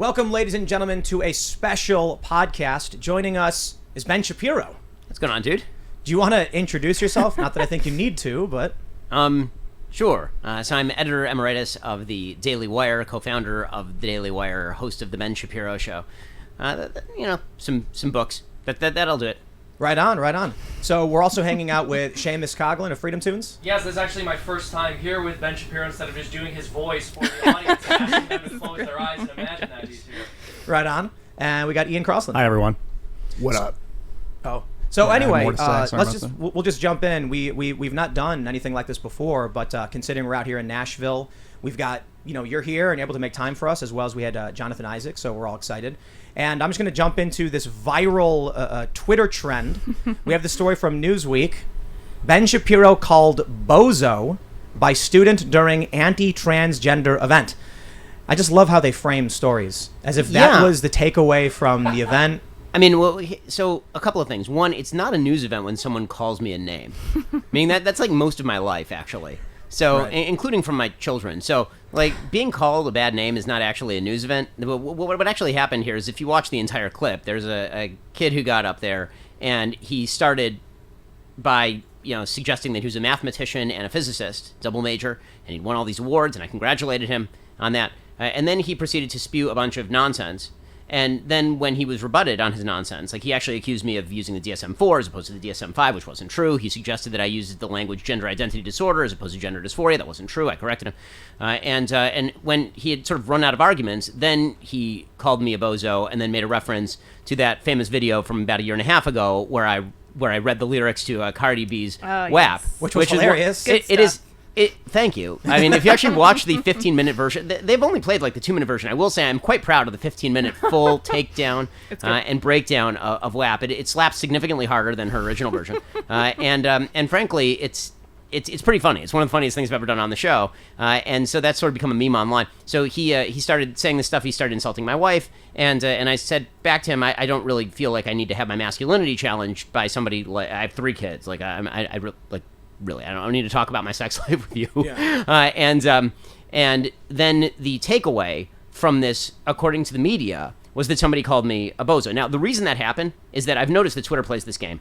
Welcome, ladies and gentlemen, to a special podcast. Joining us is Ben Shapiro. What's going on, dude? Do you want to introduce yourself? Not that I think you need to, but... Sure. So I'm editor emeritus of the Daily Wire, co-founder of the Daily Wire, host of the Ben Shapiro Show. Some books. That'll do it. Right on. So we're also hanging out with Seamus of Freedom Tunes. Yes, this is actually my first time here with Ben Shapiro instead of just doing his voice for the audience and asking them to close their eyes and imagine that he's here. Right on. And we got Ian Crossland. Hi, everyone. What up? So Yeah, anyway, we'll just jump in. We've not done anything like this before, but considering we're out here in Nashville, we've got, you're here and you're able to make time for us, as well as we had Jonathan Isaac, so we're all excited. And I'm just going to jump into this viral Twitter trend. We have the story from Newsweek. Ben Shapiro called bozo by student during anti-transgender event. I just love how they frame stories, as if that was the takeaway from the event. I mean, so a couple of things. One, it's not a news event when someone calls me a name. Meaning that's like most of my life, actually. So, right. Including from my children. So, like, being called a bad name is not actually a news event. What actually happened here is, if you watch the entire clip, there's a kid who got up there, and he started by, suggesting that he was a mathematician and a physicist, double major, and he'd won all these awards, and I congratulated him on that. And then he proceeded to spew a bunch of nonsense. And then when he was rebutted on his nonsense, like, he actually accused me of using the DSM-4 as opposed to the DSM-5, which wasn't true. He suggested that I used the language gender identity disorder as opposed to gender dysphoria. That wasn't true. I corrected him. And when he had sort of run out of arguments, then he called me a bozo and then made a reference to that famous video from about a year and a half ago where I read the lyrics to Cardi B's WAP. Yes. Which was hilarious. Thank you. I mean, if you actually watch the 15-minute version, they've only played like the 2-minute version. I will say I'm quite proud of the 15-minute full takedown and breakdown of WAP. It slaps significantly harder than her original version, and frankly, it's pretty funny. It's one of the funniest things I've ever done on the show, and so that's sort of become a meme online. So he started saying this stuff. He started insulting my wife, and I said back to him, I don't really feel like I need to have my masculinity challenged by somebody. Like, I have 3 kids. Like Really, I don't need to talk about my sex life with you. Yeah. And then the takeaway from this, according to the media, was that somebody called me a bozo. Now, the reason that happened is that I've noticed that Twitter plays this game.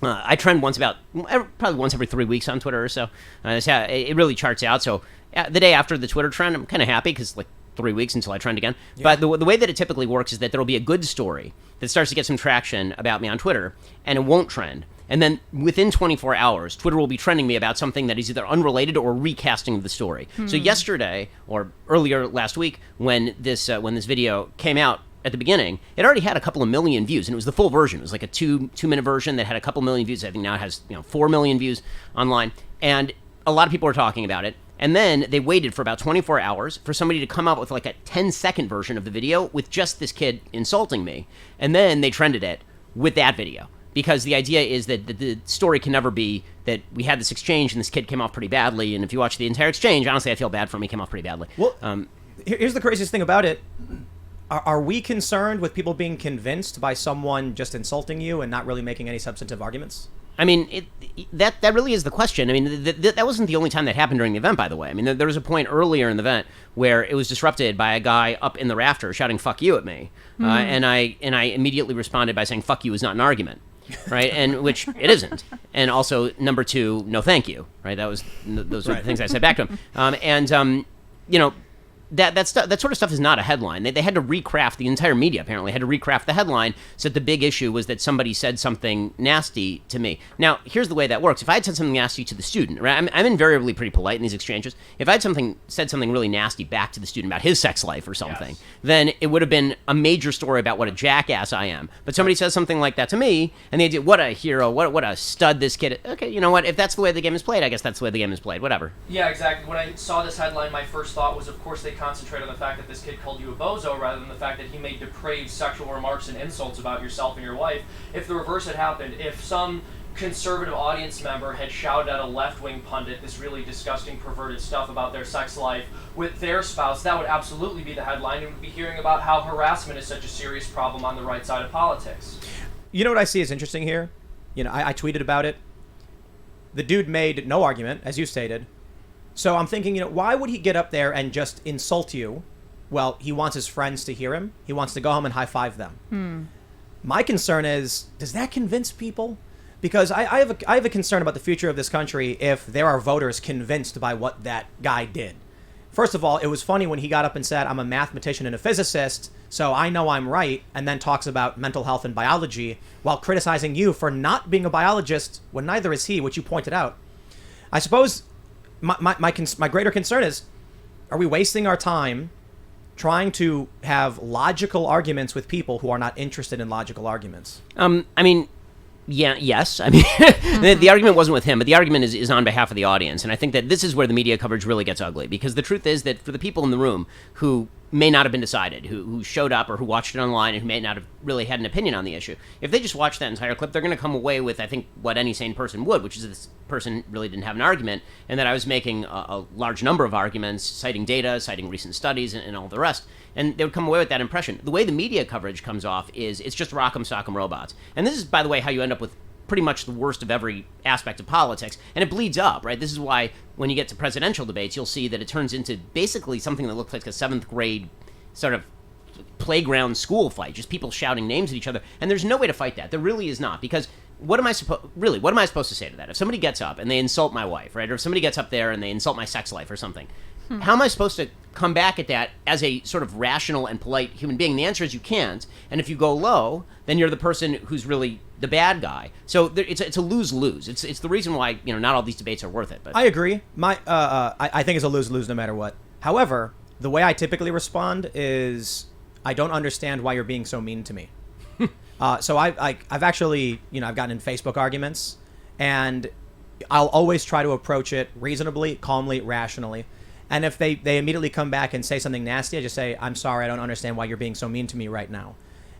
I trend probably once every 3 weeks on Twitter or so. It really charts out. So the day after the Twitter trend, I'm kind of happy because, 3 weeks until I trend again. Yeah. But the way that it typically works is that there will be a good story that starts to get some traction about me on Twitter, and it won't trend. And then within 24 hours, Twitter will be trending me about something that is either unrelated or recasting of the story. So yesterday, or earlier last week, when this video came out at the beginning, it already had a couple of million views, and it was the full version. It was like a two-minute version that had a couple million views. I think now it has 4 million views online, and a lot of people are talking about it. And then they waited for about 24 hours for somebody to come up with like a 10-second version of the video with just this kid insulting me, and then they trended it with that video. Because the idea is that the story can never be that we had this exchange and this kid came off pretty badly. And if you watch the entire exchange, honestly, I feel bad for him. He came off pretty badly. Well, here's the craziest thing about it. Are we concerned with people being convinced by someone just insulting you and not really making any substantive arguments? I mean, that really is the question. I mean, that wasn't the only time that happened during the event, by the way. I mean, there was a point earlier in the event where it was disrupted by a guy up in the rafters shouting "fuck you" at me, and I immediately responded by saying "fuck you" is not an argument. Right, and which it isn't, and also number 2, no, thank you. Right, those are the things I said back to him, that sort of stuff is not a headline. They had to recraft the entire media. Apparently, had to recraft the headline so that the big issue was that somebody said something nasty to me. Now, here's the way that works. If I had said something nasty to the student, right, I'm invariably pretty polite in these exchanges. If I had said something really nasty back to the student about his sex life or something, then it would have been a major story about what a jackass I am. But somebody says something like that to me, and they do, what a hero, what a stud this kid. Okay, you know what? If that's the way the game is played, I guess that's the way the game is played. Whatever. Yeah, exactly. When I saw this headline, my first thought was, of course, they concentrate on the fact that this kid called you a bozo rather than the fact that he made depraved sexual remarks and insults about yourself and your wife. If the reverse had happened, if some conservative audience member had shouted at a left-wing pundit this really disgusting, perverted stuff about their sex life with their spouse, that would absolutely be the headline. And we'd be hearing about how harassment is such a serious problem on the right side of politics. You know what I see is interesting here? I tweeted about it. The dude made no argument, as you stated. So I'm thinking, why would he get up there and just insult you well, he wants his friends to hear him. He wants to go home and high-five them. My concern is, does that convince people? Because I have a concern about the future of this country if there are voters convinced by what that guy did. First of all, it was funny when he got up and said, I'm a mathematician and a physicist, so I know I'm right, and then talks about mental health and biology while criticizing you for not being a biologist when neither is he, which you pointed out. I suppose my greater concern is, are we wasting our time trying to have logical arguments with people who are not interested in logical arguments? Yes. I mean, the argument wasn't with him, but the argument is on behalf of the audience. And I think that this is where the media coverage really gets ugly, because the truth is that for the people in the room who may not have been decided, who showed up or who watched it online and who may not have really had an opinion on the issue, if they just watch that entire clip, they're going to come away with, I think, what any sane person would, which is this person really didn't have an argument, and that I was making a large number of arguments, citing data, citing recent studies, and all the rest. And they would come away with that impression. The way the media coverage comes off is it's just rock'em sock'em robots. And this is, by the way, how you end up with pretty much the worst of every aspect of politics, and it bleeds up, right? This is why when you get to presidential debates, you'll see that it turns into basically something that looks like a 7th grade sort of playground school fight, just people shouting names at each other, and there's no way to fight that. There really is not, because what am I supposed to say to that? If somebody gets up and they insult my wife, right, or if somebody gets up there and they insult my sex life or something, how am I supposed to come back at that as a sort of rational and polite human being? The answer is you can't. And if you go low, then you're the person who's really the bad guy. So it's a lose-lose. It's the reason why not all these debates are worth it. But I agree. I think it's a lose-lose no matter what. However, the way I typically respond is I don't understand why you're being so mean to me. So I've actually I've gotten in Facebook arguments, and I'll always try to approach it reasonably, calmly, rationally. And if they immediately come back and say something nasty, I just say, I'm sorry, I don't understand why you're being so mean to me right now.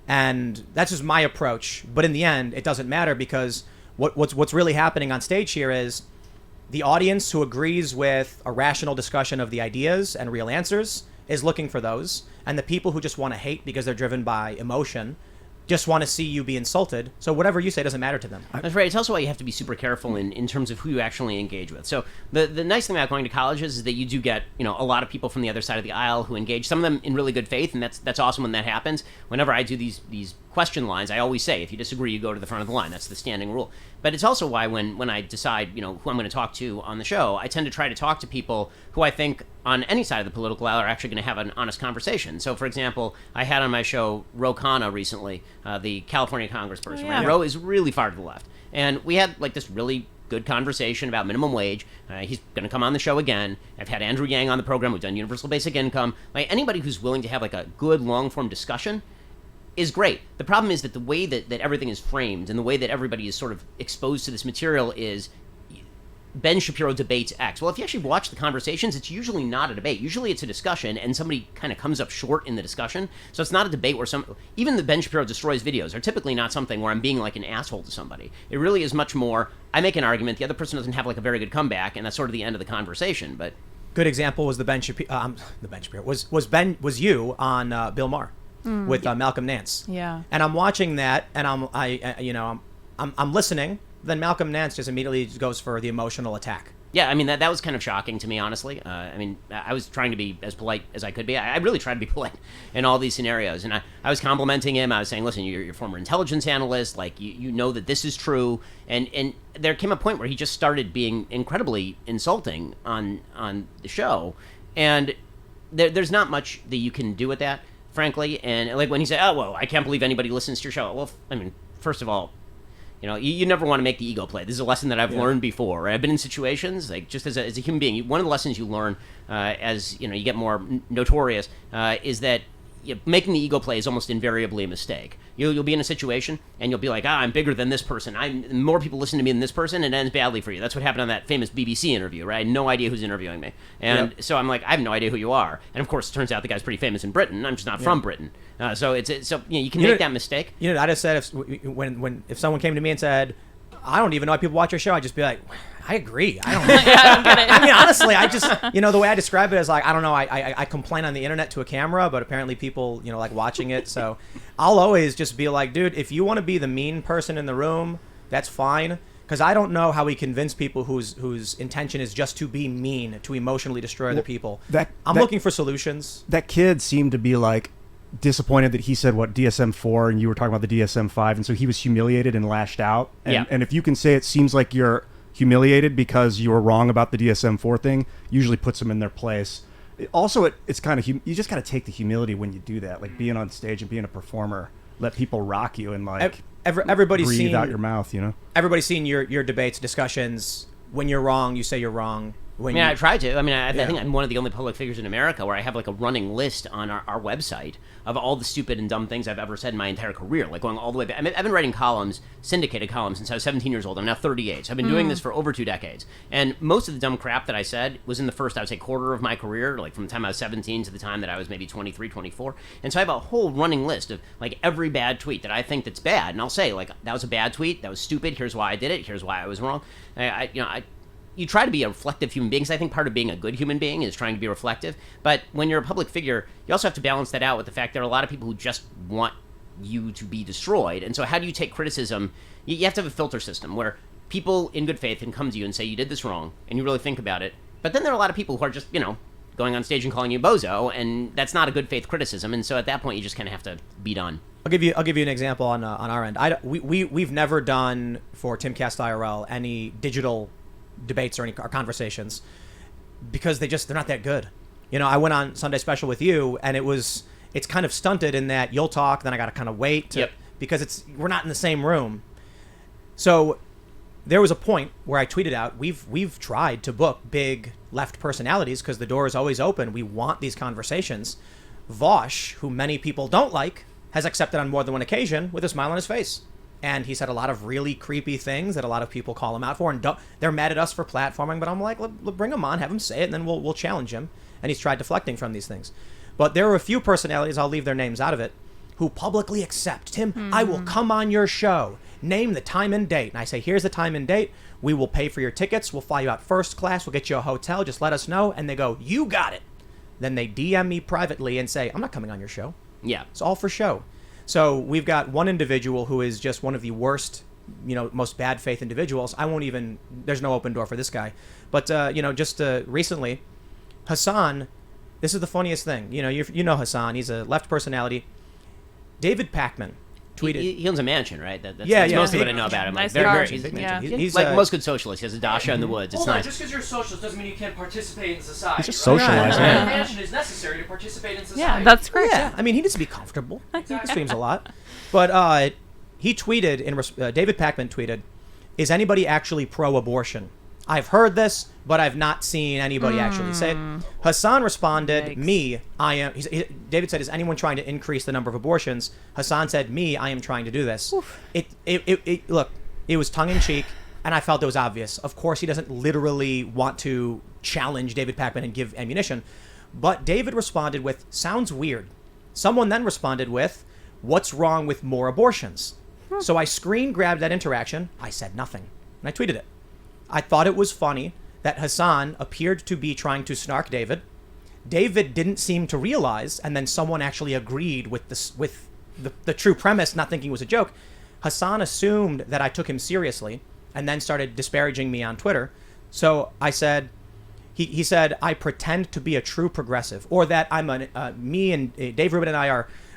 And that's just my approach. But in the end, it doesn't matter, because what's really happening on stage here is the audience who agrees with a rational discussion of the ideas and real answers is looking for those. And the people who just want to hate because they're driven by emotion just want to see you be insulted. So whatever you say doesn't matter to them. That's right. It's also why you have to be super careful in terms of who you actually engage with. So the nice thing about going to colleges is that you do get a lot of people from the other side of the aisle who engage. Some of them in really good faith, and that's awesome when that happens. Whenever I do these question lines, I always say, if you disagree, you go to the front of the line. That's the standing rule. But it's also why when I decide who I'm going to talk to on the show, I tend to try to talk to people who I think on any side of the political aisle are actually going to have an honest conversation. So, for example, I had on my show Ro Khanna recently, the California congressperson. Oh, yeah. Right? Ro is really far to the left. And we had this really good conversation about minimum wage. He's going to come on the show again. I've had Andrew Yang on the program. We've done universal basic income. Anybody who's willing to have a good long-form discussion is great. The problem is that the way that everything is framed and the way that everybody is sort of exposed to this material is Ben Shapiro debates X. Well, if you actually watch the conversations, it's usually not a debate. Usually it's a discussion, and somebody kind of comes up short in the discussion. So it's not a debate where even the Ben Shapiro destroys videos are typically not something where I'm being like an asshole to somebody. It really is much more, I make an argument, the other person doesn't have a very good comeback, and that's sort of the end of the conversation. But good example was the Ben Shapiro. Was you on Bill Maher with Malcolm Nance? Yeah. And I'm watching that, and I'm listening. Then Malcolm Nance just immediately goes for the emotional attack. Yeah, that was kind of shocking to me, honestly. I was trying to be as polite as I could be. I really tried to be polite in all these scenarios. And I was complimenting him. I was saying, listen, you're a former intelligence analyst. You know that this is true. And there came a point where he just started being incredibly insulting on the show. And there's not much that you can do with that, frankly. And when he said, oh, well, I can't believe anybody listens to your show. Well, first of all, you never want to make the ego play. This is a lesson that I've learned before. Right? I've been in situations, just as a human being, one of the lessons you learn as you get more notorious is that making the ego play is almost invariably a mistake. You'll be in a situation and you'll be like, I'm bigger than this person. More people listen to me than this person, and it ends badly for you. That's what happened on that famous BBC interview, right? I had no idea who's interviewing me. And so I'm like, I have no idea who you are. And of course, it turns out the guy's pretty famous in Britain. I'm just not from Britain. So you can make that mistake. I just said if someone came to me and said, I don't even know why people watch your show, I'd just be like, I agree. I don't know. I don't get it. Honestly, I just, the way I describe it is I don't know, I complain on the internet to a camera, but apparently people, like watching it. So I'll always just be like, dude, if you want to be the mean person in the room, that's fine. Because I don't know how we convince people whose intention is just to be mean, to emotionally destroy other people. I'm looking for solutions. That kid seemed to be like disappointed that he said DSM-4 and you were talking about the DSM-5, and so he was humiliated and lashed out. And if you can say it seems like you're humiliated because you were wrong about the DSM-4 thing, usually puts them in their place. Also, it's kind of you just got to take the humility when you do that, like being on stage and being a performer. Let people rock you and like everybody's breathe seen out your mouth, you know. Everybody's seen your debates, discussions. When you're wrong, you say you're wrong. I try to. I think I'm one of the only public figures in America where I have like a running list on our website of all the stupid and dumb things I've ever said in my entire career, like going all the way back. I've been writing columns, syndicated columns, since I was 17 years old. I'm now 38, so I've been doing this for over 2 decades. And most of the dumb crap that I said was in the first, I would say, quarter of my career, like from the time I was 17 to the time that I was maybe 23, 24. And so I have a whole running list of like every bad tweet that I think that's bad, and I'll say like that was a bad tweet, that was stupid. Here's why I did it. Here's why I was wrong. You try to be a reflective human being, because I think part of being a good human being is trying to be reflective. But when you're a public figure, you also have to balance that out with the fact there are a lot of people who just want you to be destroyed. And so how do you take criticism? You have to have a filter system where people in good faith can come to you and say, you did this wrong, and you really think about it. But then there are a lot of people who are just, going on stage and calling you bozo, and that's not a good faith criticism. And so at that point, you just kind of have to be done. I'll give you an example on our end. We've never done for Timcast IRL any digital debates or conversations because they're not that good. I went on Sunday Special with you, and it's kind of stunted in that you'll talk, then I got to kind of wait because we're not in the same room. So there was a point where I tweeted out, we've tried to book big left personalities because the door is always open. We want these conversations. Vosh, who many people don't like, has accepted on more than one occasion with a smile on his face. And he said a lot of really creepy things that a lot of people call him out for, and they're mad at us for platforming. But I'm like, bring him on, have him say it, and then we'll challenge him. And he's tried deflecting from these things. But there are a few personalities, I'll leave their names out of it, who publicly accept, Tim, I will come on your show, name the time and date. And I say, here's the time and date. We will pay for your tickets. We'll fly you out first class. We'll get you a hotel. Just let us know. And they go, you got it. Then they DM me privately and say, I'm not coming on your show. Yeah. It's all for show. So we've got one individual who is just one of the worst, most bad faith individuals. There's no open door for this guy. But, just recently, Hassan, this is the funniest thing. You know Hassan. He's a left personality. David Pakman tweeted. He owns a mansion, right? That's mostly what I know about him. Nice very, he's like most good socialists. He has a dasha in the woods. It's nice. Just because you're a socialist doesn't mean you can't participate in society. He's just socializing. Right? A mansion is necessary to participate in society. Yeah, that's great. Yeah, he needs to be comfortable. He streams a lot. But he tweeted, David Pakman tweeted, is anybody actually pro-abortion? I've heard this, but I've not seen anybody actually say it. Hassan responded, me, I am. David said, is anyone trying to increase the number of abortions? Hassan said, me, I am trying to do this. Look, it was tongue-in-cheek, and I felt it was obvious. Of course, he doesn't literally want to challenge David Pakman and give ammunition. But David responded with, sounds weird. Someone then responded with, what's wrong with more abortions? So I screen grabbed that interaction. I said nothing, and I tweeted it. I thought it was funny that Hassan appeared to be trying to snark David. David didn't seem to realize, and then someone actually agreed with the true premise, not thinking it was a joke. Hassan assumed that I took him seriously and then started disparaging me on Twitter. So I said, he said, I pretend to be a true progressive, or that me and Dave Rubin and I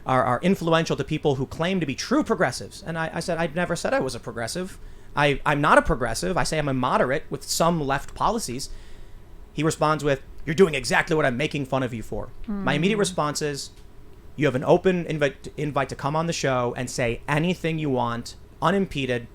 are influential to people who claim to be true progressives. And I said, I'd never said I was a progressive. I'm not a progressive. I say I'm a moderate with some left policies. He responds with, you're doing exactly what I'm making fun of you for. My immediate response is, you have an open invite to come on the show and say anything you want, unimpeded.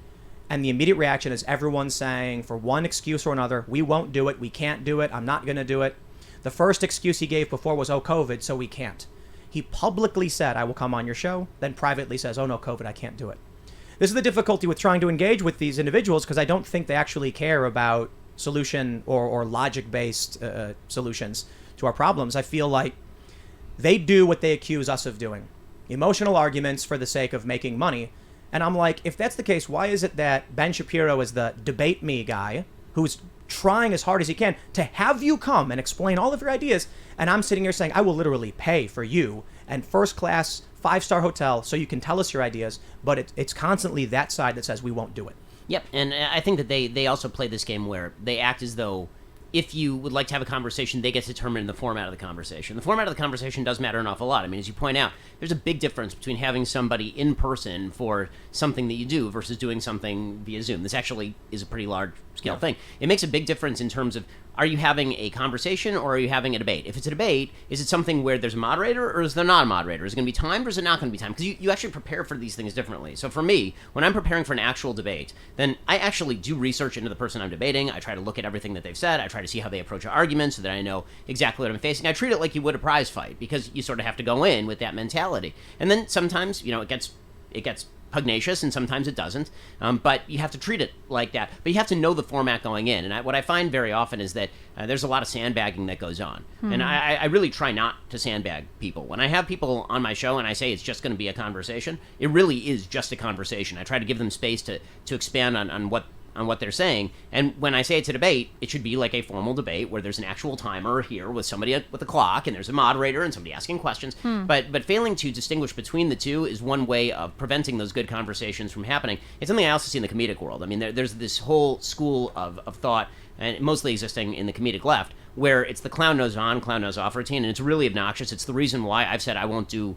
And the immediate reaction is everyone saying, for one excuse or another, we won't do it, we can't do it, I'm not going to do it. The first excuse he gave before was, COVID, so we can't. He publicly said, I will come on your show, then privately says, oh no, COVID, I can't do it. This is the difficulty with trying to engage with these individuals, because I don't think they actually care about solution or logic-based solutions to our problems. I feel like they do what they accuse us of doing. Emotional arguments for the sake of making money. And I'm like, if that's the case, why is it that Ben Shapiro is the debate me guy who's trying as hard as he can to have you come and explain all of your ideas, and I'm sitting here saying, I will literally pay for you and first class 5-star hotel so you can tell us your ideas, but it's constantly that side that says we won't do it. Yep, and I think that they also play this game where they act as though if you would like to have a conversation, they get to determine the format of the conversation. The format of the conversation does matter an awful lot. I mean, as you point out, there's a big difference between having somebody in person for something that you do versus doing something via Zoom. This actually is a pretty large-scale thing. It makes a big difference in terms of, are you having a conversation or are you having a debate? If it's a debate, is it something where there's a moderator or is there not a moderator? Is it going to be timed or is it not going to be timed? Because you actually prepare for these things differently. So for me, when I'm preparing for an actual debate, then I actually do research into the person I'm debating. I try to look at everything that they've said. I try to see how they approach an argument so that I know exactly what I'm facing. I treat it like you would a prize fight because you sort of have to go in with that mentality. And then sometimes, it gets pugnacious and sometimes it doesn't, but you have to treat it like that. But you have to know the format going in. And what I find very often is that there's a lot of sandbagging that goes on. And I really try not to sandbag people. When I have people on my show and I say it's just going to be a conversation, it really is just a conversation. I try to give them space to expand on what they're saying. And when I say it's a debate, it should be like a formal debate where there's an actual timer here with somebody with a clock and there's a moderator and somebody asking questions. But failing to distinguish between the two is one way of preventing those good conversations from happening. It's something I also see in the comedic world. I mean, there's this whole school of thought, and mostly existing in the comedic left, where it's the clown nose on, clown nose off routine, and it's really obnoxious. It's the reason why I've said I won't do...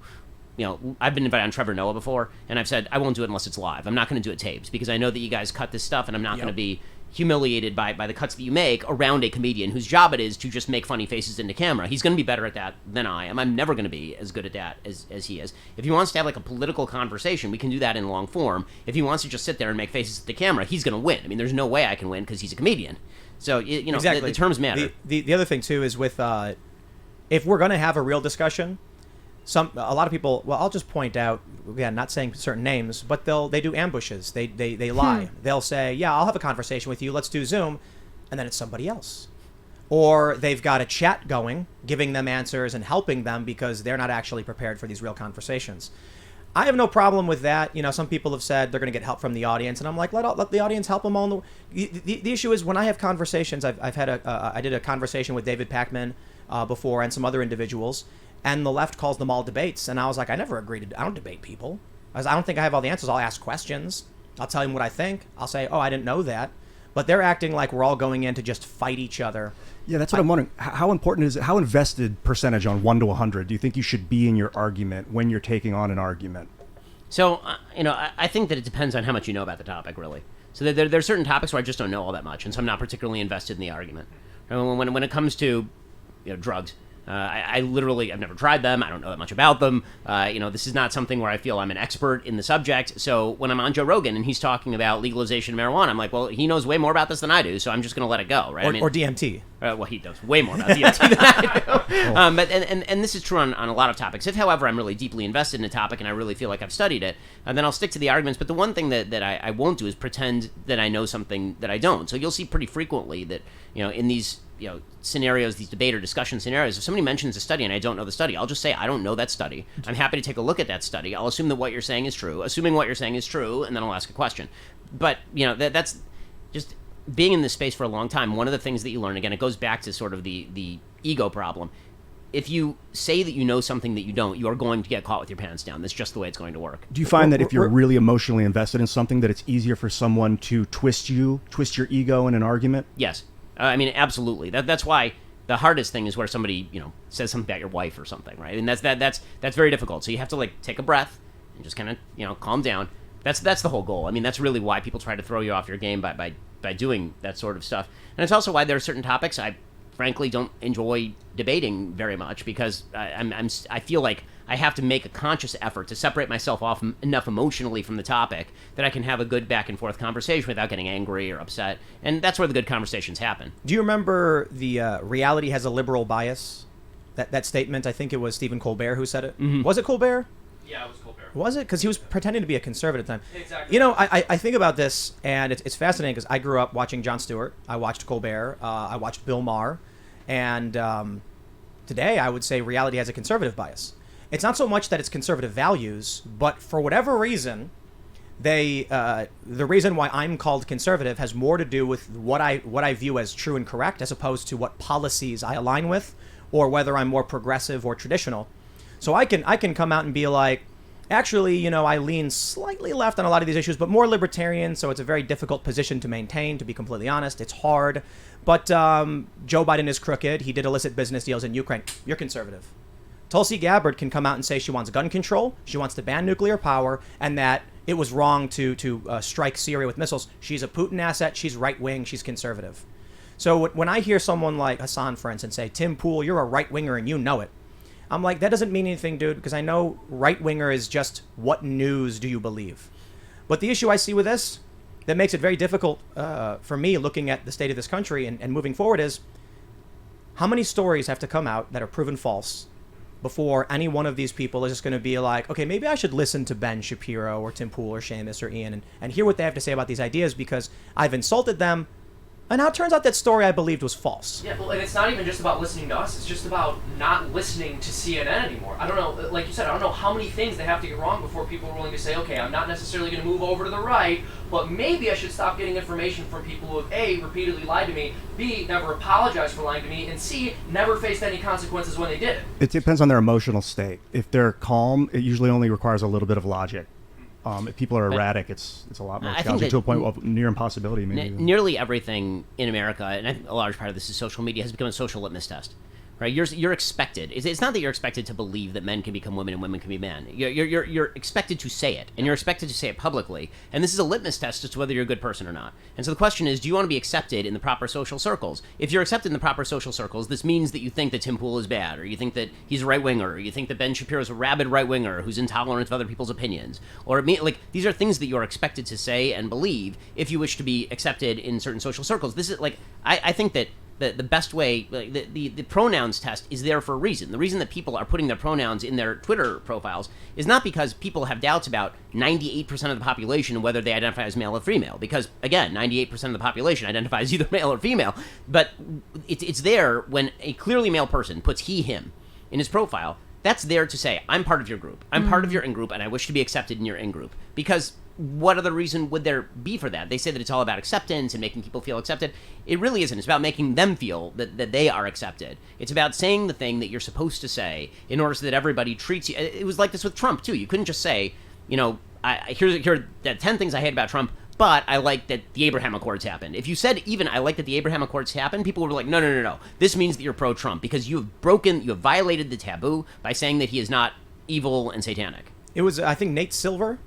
I've been invited on Trevor Noah before, and I've said I won't do it unless it's live. I'm not going to do it tapes because I know that you guys cut this stuff, and I'm not going to be humiliated by the cuts that you make around a comedian whose job it is to just make funny faces into camera. He's going to be better at that than I am. I'm never going to be as good at that as he is. If he wants to have like a political conversation, we can do that in long form. If he wants to just sit there and make faces at the camera, he's going to win. I mean, there's no way I can win because he's a comedian. So, exactly. The terms matter. The other thing, too, is with if we're going to have a real discussion, a lot of people, well, I'll just point out, again, not saying certain names, but they do ambushes. They lie. They'll say, yeah, I'll have a conversation with you. Let's do Zoom. And then it's somebody else. Or they've got a chat going, giving them answers and helping them because they're not actually prepared for these real conversations. I have no problem with that. Some people have said they're going to get help from the audience, and I'm like, let the audience help them all. The issue is when I have conversations, I've had I did a conversation with David Pakman before and some other individuals, and the left calls them all debates, and I was like, I never agreed I don't debate people. I don't think I have all the answers. I'll ask questions. I'll tell them what I think. I'll say, oh, I didn't know that. But they're acting like we're all going in to just fight each other. Yeah, that's what I'm wondering. How important is it? How invested percentage on 1 to 100 do you think you should be in your argument when you're taking on an argument? So, I think that it depends on how much you know about the topic, really. So there are certain topics where I just don't know all that much, and so I'm not particularly invested in the argument. When it comes to drugs, I literally, I've never tried them. I don't know that much about them. This is not something where I feel I'm an expert in the subject. So when I'm on Joe Rogan and he's talking about legalization of marijuana, I'm like, well, he knows way more about this than I do, so I'm just going to let it go, right? Or DMT. Well, he knows way more about DMT than I do. But and this is true on a lot of topics. If, however, I'm really deeply invested in a topic and I really feel like I've studied it, then I'll stick to the arguments. But the one thing that I won't do is pretend that I know something that I don't. So you'll see pretty frequently that, in these scenarios, these debate or discussion scenarios, if somebody mentions a study and I don't know the study, I'll just say, I don't know that study. I'm happy to take a look at that study. I'll assume that what you're saying is true. Assuming what you're saying is true, and then I'll ask a question. But, that's just being in this space for a long time. One of the things that you learn, again, it goes back to sort of the ego problem. If you say that you know something that you don't, you are going to get caught with your pants down. That's just the way it's going to work. Do you find that if you're really emotionally invested in something, that it's easier for someone to twist your ego in an argument? Yes. Absolutely. That's why the hardest thing is where somebody, says something about your wife or something, right? And that's very difficult. So you have to take a breath and just kind of, calm down. That's the whole goal. That's really why people try to throw you off your game by doing that sort of stuff. And it's also why there are certain topics I frankly don't enjoy debating very much because I feel like I have to make a conscious effort to separate myself off enough emotionally from the topic that I can have a good back and forth conversation without getting angry or upset. And that's where the good conversations happen. Do you remember the reality has a liberal bias? That statement, I think it was Stephen Colbert who said it. Mm-hmm. Was it Colbert? Yeah, it was Colbert. Was it? Because he was pretending to be a conservative at the time. Exactly. I think about this, and it's fascinating because I grew up watching Jon Stewart. I watched Colbert. I watched Bill Maher. And today I would say reality has a conservative bias. It's not so much that it's conservative values, but for whatever reason, the reason why I'm called conservative has more to do with what I view as true and correct, as opposed to what policies I align with, or whether I'm more progressive or traditional. So I can come out and be like, Actually, I lean slightly left on a lot of these issues, but more libertarian, so it's a very difficult position to maintain, to be completely honest. It's hard. But Joe Biden is crooked. He did illicit business deals in Ukraine. You're conservative. Tulsi Gabbard can come out and say she wants gun control, she wants to ban nuclear power, and that it was wrong to strike Syria with missiles. She's a Putin asset. She's right-wing. She's conservative. So when I hear someone like Hassan, for instance, say, Tim Pool, you're a right-winger and you know it. I'm like, that doesn't mean anything, dude, because I know right-winger is just what news do you believe. But the issue I see with this that makes it very difficult for me looking at the state of this country and moving forward is how many stories have to come out that are proven false before any one of these people is just going to be like, okay, maybe I should listen to Ben Shapiro or Tim Pool or Seamus or Ian and hear what they have to say about these ideas because I've insulted them. And now it turns out that story I believed was false. Yeah, well, and it's not even just about listening to us. It's just about not listening to CNN anymore. I don't know, like you said, I don't know how many things they have to get wrong before people are willing to say, okay, I'm not necessarily going to move over to the right, but maybe I should stop getting information from people who have, A, repeatedly lied to me, B, never apologized for lying to me, and C, never faced any consequences when they did it. It depends on their emotional state. If they're calm, it usually only requires a little bit of logic. If people are erratic, it's a lot more challenging to a point of near impossibility. Maybe nearly everything in America, and I think a large part of this is social media, has become a social litmus test. Right? You're expected. It's not that you're expected to believe that men can become women and women can be men. You're expected to say it, and you're expected to say it publicly. And this is a litmus test as to whether you're a good person or not. And so the question is, do you want to be accepted in the proper social circles? If you're accepted in the proper social circles, this means that you think that Tim Pool is bad, or you think that he's a right winger, or you think that Ben Shapiro is a rabid right winger who's intolerant of other people's opinions, or these are things that you're expected to say and believe if you wish to be accepted in certain social circles. This is I think that. The best way, the pronouns test is there for a reason. The reason that people are putting their pronouns in their Twitter profiles is not because people have doubts about 98% of the population and whether they identify as male or female. Because, again, 98% of the population identifies either male or female. But it's there when a clearly male person puts he, him in his profile. That's there to say, I'm part of your group. I'm part of your in-group, and I wish to be accepted in your in-group. Because what other reason would there be for that? They say that it's all about acceptance and making people feel accepted. It really isn't. It's about making them feel that they are accepted. It's about saying the thing that you're supposed to say in order so that everybody treats you. It was like this with Trump, too. You couldn't just say, here are the 10 things I hate about Trump, but I like that the Abraham Accords happened. If you said even I like that the Abraham Accords happened, people were like, no. This means that you're pro-Trump because you have violated the taboo by saying that he is not evil and satanic. It was, I think, Nate Silver.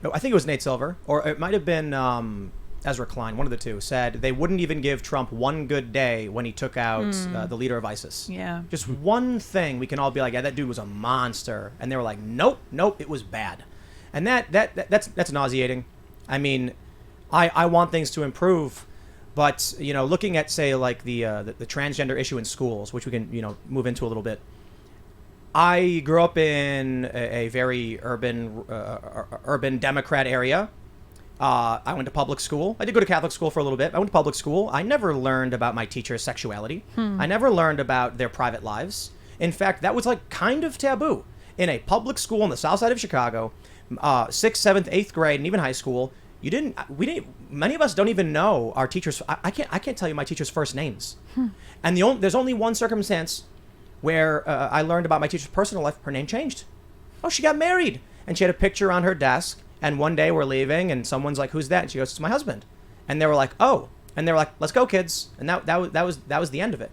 No, I think it was Nate Silver, or it might have been Ezra Klein, one of the two, said they wouldn't even give Trump one good day when he took out the leader of ISIS. Yeah. Just one thing we can all be like, yeah, that dude was a monster. And they were like, nope, it was bad. And that's nauseating. I mean, I want things to improve, but, looking at, say, like the transgender issue in schools, which we can, move into a little bit. I grew up in a very urban Democrat area. I went to public school. I did go to Catholic school for a little bit. I went to public school. I never learned about my teacher's sexuality. I never learned about their private lives. In fact, that was kind of taboo. In a public school on the south side of Chicago, 6th, 7th, 8th grade, and even high school, many of us don't even know our teachers. I can't tell you my teacher's first names. And there's only one circumstance where I learned about my teacher's personal life. Her name changed. Oh, she got married. And she had a picture on her desk. And one day we're leaving, and someone's like, who's that? And she goes, it's my husband. And they were like, oh. And they were like, let's go, kids. And that was the end of it.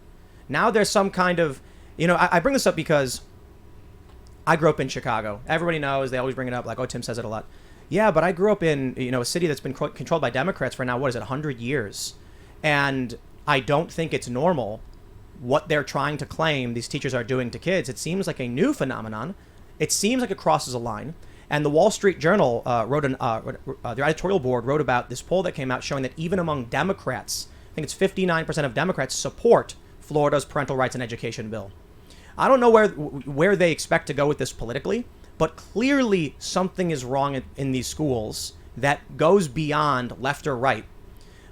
Now there's some kind of, I bring this up because I grew up in Chicago. Everybody knows. They always bring it up like, oh, Tim says it a lot. Yeah, but I grew up in, a city that's been controlled by Democrats for now, 100 years. And I don't think it's normal what they're trying to claim these teachers are doing to kids. It seems like a new phenomenon. It seems like it crosses a line. And the Wall Street Journal their editorial board wrote about this poll that came out showing that even among Democrats, I think it's 59% of Democrats support Florida's parental rights and education bill. I don't know where they expect to go with this politically, but clearly something is wrong in these schools that goes beyond left or right.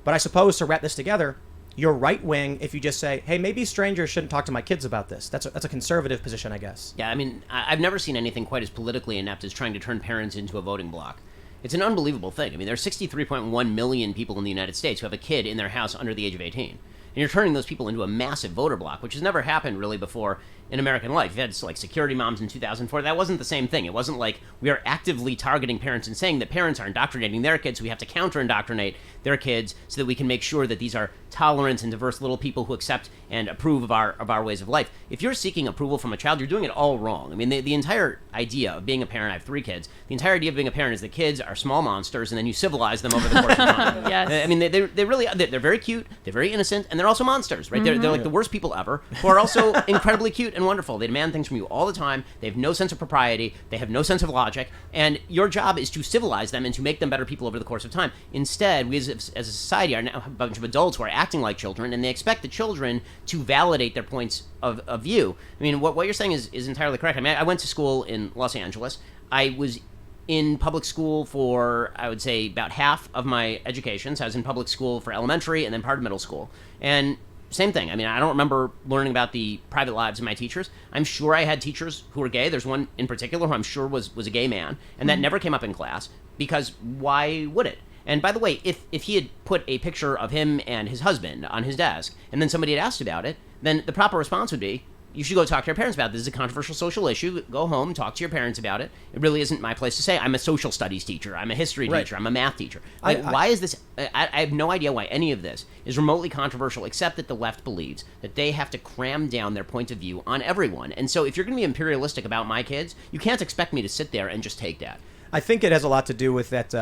But I suppose to wrap this together, you're right wing if you just say, hey, maybe strangers shouldn't talk to my kids about this. That's a conservative position, I guess. Yeah, I mean, I've never seen anything quite as politically inept as trying to turn parents into a voting bloc. It's an unbelievable thing. I mean, there are 63.1 million people in the United States who have a kid in their house under the age of 18. And you're turning those people into a massive voter bloc, which has never happened really before in American life. You had like security moms in 2004. That wasn't the same thing. It wasn't like we are actively targeting parents and saying that parents are indoctrinating their kids, so we have to counter-indoctrinate their kids so that we can make sure that these are tolerant and diverse little people who accept and approve of our ways of life. If you're seeking approval from a child, you're doing it all wrong. I mean, the entire idea of being a parent, I have 3 kids, the entire idea of being a parent is that kids are small monsters and then you civilize them over the course of time. Yes. I mean, they're very cute, they're very innocent, and they're also monsters, right? They're like the worst people ever, who are also incredibly cute and wonderful. They demand things from you all the time. They have no sense of propriety. They have no sense of logic. And your job is to civilize them and to make them better people over the course of time. Instead, we as a society are now a bunch of adults who are acting like children, and they expect the children to validate their points of view. I mean, what you're saying is entirely correct. I mean, I went to school in Los Angeles. I was in public school for, I would say, about half of my education. So I was in public school for elementary and then part of middle school. And same thing. I mean, I don't remember learning about the private lives of my teachers. I'm sure I had teachers who were gay. There's one in particular who I'm sure was a gay man. And that never came up in class, because why would it? And by the way, if he had put a picture of him and his husband on his desk, and then somebody had asked about it, then the proper response would be, you should go talk to your parents about it. This is a controversial social issue. Go home, talk to your parents about it. It really isn't my place to say. I'm a social studies teacher. I'm a history teacher. I'm a math teacher. Like, why is this? I have no idea why any of this is remotely controversial, except that the left believes that they have to cram down their point of view on everyone. And so if you're going to be imperialistic about my kids, you can't expect me to sit there and just take that. I think it has a lot to do with that.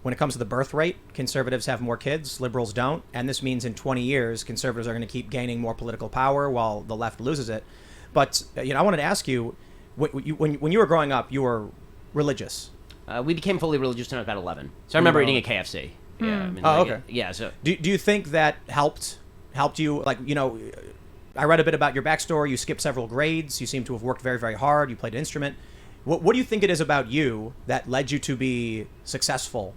When it comes to the birth rate, conservatives have more kids, liberals don't, and this means in 20 years, conservatives are going to keep gaining more political power while the left loses it. But I wanted to ask you, when you were growing up, you were religious. We became fully religious when I was about 11. So I remember eating at KFC. Yeah. I mean, okay. Yeah. So do you think that helped you? Like, I read a bit about your backstory. You skipped several grades. You seem to have worked very, very hard. You played an instrument. What do you think it is about you that led you to be successful?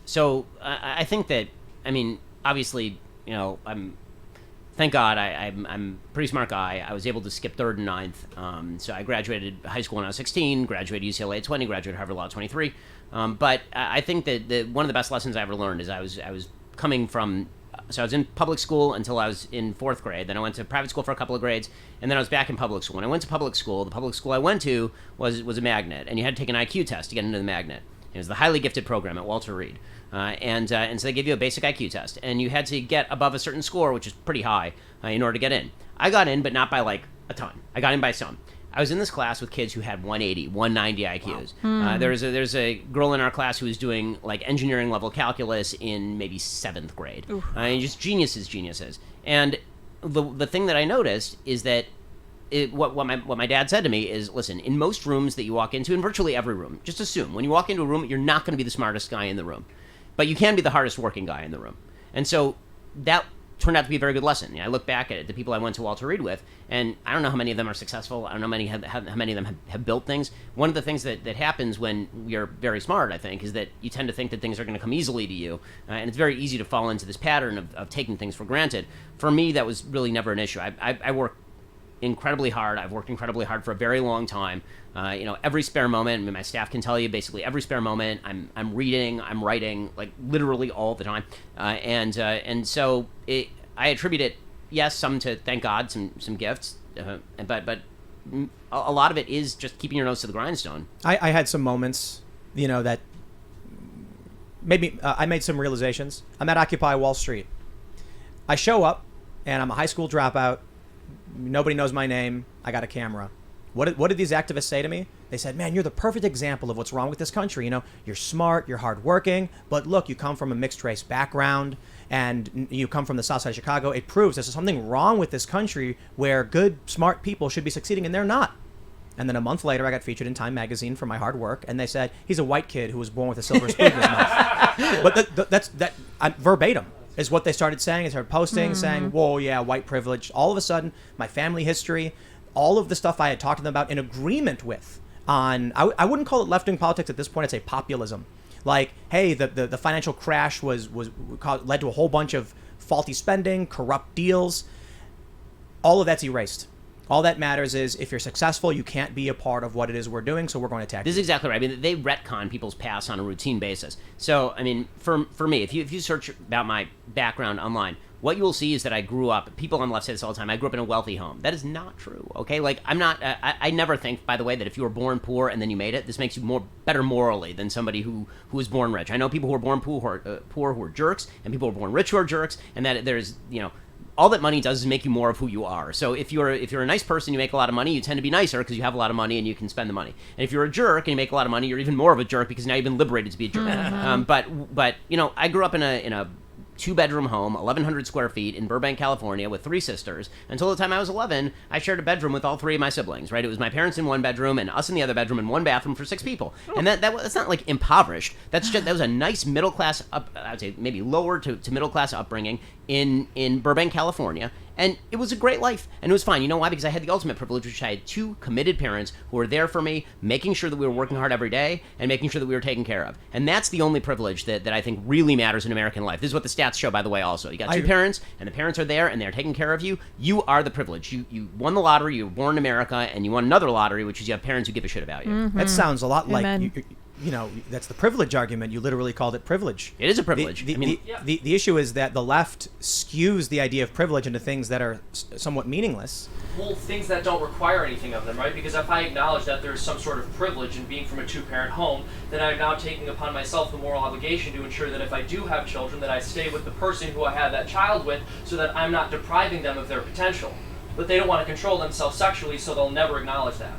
So I think that, I mean, obviously, thank God I'm a pretty smart guy. I was able to skip 3rd and 9th. So I graduated high school when I was 16, graduated UCLA at 20, graduated Harvard Law at 23. But I think that one of the best lessons I ever learned is I was coming from, so I was in public school until I was in 4th grade. Then I went to private school for a couple of grades, and then I was back in public school. When I went to public school, the public school I went to was a magnet, and you had to take an IQ test to get into the magnet. It was the highly gifted program at Walter Reed. And so they gave you a basic IQ test, and you had to get above a certain score, which is pretty high, in order to get in. I got in, but not by like a ton. I got in by some. I was in this class with kids who had 180, 190 IQs. Wow. There's a girl in our class who was doing like engineering level calculus in maybe 7th grade. Just geniuses. And the thing that I noticed is that what my dad said to me is, listen, in most rooms that you walk into, in virtually every room, just assume when you walk into a room, you're not going to be the smartest guy in the room, but you can be the hardest working guy in the room. And so that turned out to be a very good lesson. I look back at it, the people I went to Walter Reed with, and I don't know how many of them are successful. I don't know how many of them have built things. One of the things that happens when you're very smart, I think, is that you tend to think that things are going to come easily to you, and it's very easy to fall into this pattern of taking things for granted. For me, that was really never an issue. I work incredibly hard. I've worked incredibly hard for a very long time. Every spare moment, I mean, my staff can tell you basically every spare moment, I'm reading, I'm writing, like literally all the time. And so I attribute it, yes, some to, thank God, some gifts, but a lot of it is just keeping your nose to the grindstone. I had some moments, that maybe I made some realizations. I'm at Occupy Wall Street. I show up, and I'm a high school dropout. Nobody knows my name. I got a camera. What did these activists say to me? They said, man, you're the perfect example of what's wrong with this country. You're smart, you're hardworking, but look, you come from a mixed race background, and you come from the south side of Chicago. It proves there's something wrong with this country where good, smart people should be succeeding, and they're not. And then a month later, I got featured in Time magazine for my hard work, and they said, he's a white kid who was born with a silver spoon in his mouth. But that's verbatim is what they started saying. They started posting, saying, whoa, yeah, white privilege. All of a sudden, my family history, all of the stuff I had talked to them about in agreement with I wouldn't call it left-wing politics at this point. I'd say populism. Like, hey, the financial crash led to a whole bunch of faulty spending, corrupt deals. All of that's erased. All that matters is if you're successful, you can't be a part of what it is we're doing, so we're going to attack you. This is exactly right. I mean, they retcon people's past on a routine basis. So, I mean, for me, if you search about my background online, what you will see is that I grew up, people on the left say this all the time, I grew up in a wealthy home. That is not true, okay? Like, I'm not, I never think, by the way, that if you were born poor and then you made it, this makes you better morally than somebody who was born rich. I know people who are born poor who are jerks, and people who are born rich who are jerks, and that there's, all that money does is make you more of who you are. So if you're a nice person, you make a lot of money, you tend to be nicer because you have a lot of money and you can spend the money. And if you're a jerk and you make a lot of money, you're even more of a jerk because now you've been liberated to be a jerk. But I grew up in a 2-bedroom home, 1,100 square feet in Burbank, California, with 3 sisters. Until the time I was 11, I shared a bedroom with all 3 of my siblings, right? It was my parents in one bedroom and us in the other bedroom in one bathroom for 6 people. And that's not like impoverished. That was a nice middle class, I would say maybe lower to middle class upbringing in Burbank, California. And it was a great life, and it was fine. You know why? Because I had the ultimate privilege, which I had 2 committed parents who were there for me, making sure that we were working hard every day and making sure that we were taken care of. And that's the only privilege that I think really matters in American life. This is what the stats show, by the way, also. You got 2 parents, and the parents are there, and they're taking care of you. You are the privilege. You won the lottery, you were born in America, and you won another lottery, which is you have parents who give a shit about you. That sounds a lot like... that's the privilege argument. You literally called it privilege. It is a privilege. The issue is that the left skews the idea of privilege into things that are somewhat meaningless. Well, things that don't require anything of them, right? Because if I acknowledge that there's some sort of privilege in being from a 2-parent home, then I'm now taking upon myself the moral obligation to ensure that if I do have children, that I stay with the person who I have that child with so that I'm not depriving them of their potential. But they don't want to control themselves sexually, so they'll never acknowledge that.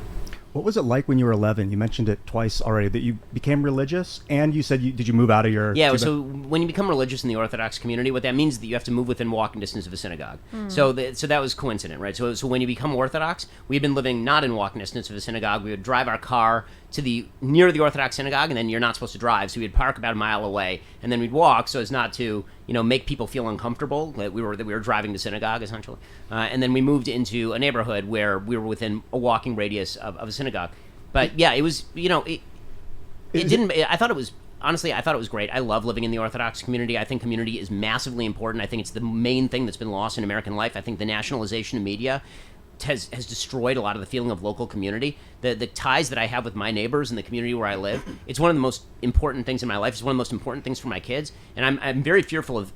What was it like when you were 11? You mentioned it twice already, that you became religious, and you said did you move out of your... Yeah, so when you become religious in the Orthodox community, what that means is that you have to move within walking distance of a synagogue. So that was coincident, right? So when you become Orthodox, we had been living not in walking distance of a synagogue. We would drive our car to near the Orthodox synagogue, and then you're not supposed to drive, so we'd park about a mile away, and then we'd walk so as not to make people feel uncomfortable that we were driving to synagogue, essentially. And then we moved into a neighborhood where we were within a walking radius of a synagogue. But yeah, it was, I thought it was great. I love living in the Orthodox community. I think community is massively important. I think it's the main thing that's been lost in American life. I think the nationalization of media has destroyed a lot of the feeling of local community. The ties that I have with my neighbors and the community where I live, it's one of the most important things in my life. It's one of the most important things for my kids. And I'm very fearful of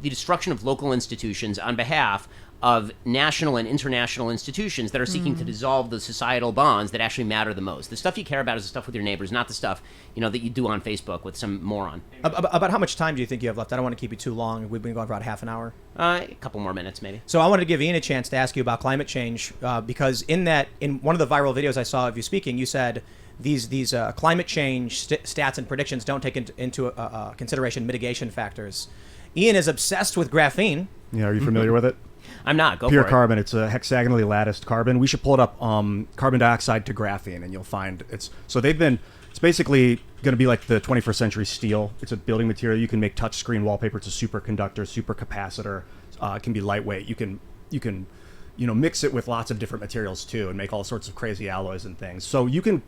the destruction of local institutions on behalf of national and international institutions that are seeking to dissolve the societal bonds that actually matter the most. The stuff you care about is the stuff with your neighbors, not the stuff that you do on Facebook with some moron. About how much time do you think you have left? I don't want to keep you too long. We've been going for about half an hour. A couple more minutes, maybe. So I wanted to give Ian a chance to ask you about climate change because in one of the viral videos I saw of you speaking, you said these climate change stats and predictions don't take into consideration mitigation factors. Ian is obsessed with graphene. Yeah, are you familiar with it? I'm not. Go Pure for it. carbon. It's a hexagonally latticed carbon. We should pull it up. Carbon dioxide to graphene, and you'll find it's basically going to be like the 21st century steel. It's a building material. You can make touchscreen wallpaper. It's a superconductor, supercapacitor. It can be lightweight. You can mix it with lots of different materials too, and make all sorts of crazy alloys and things. So you can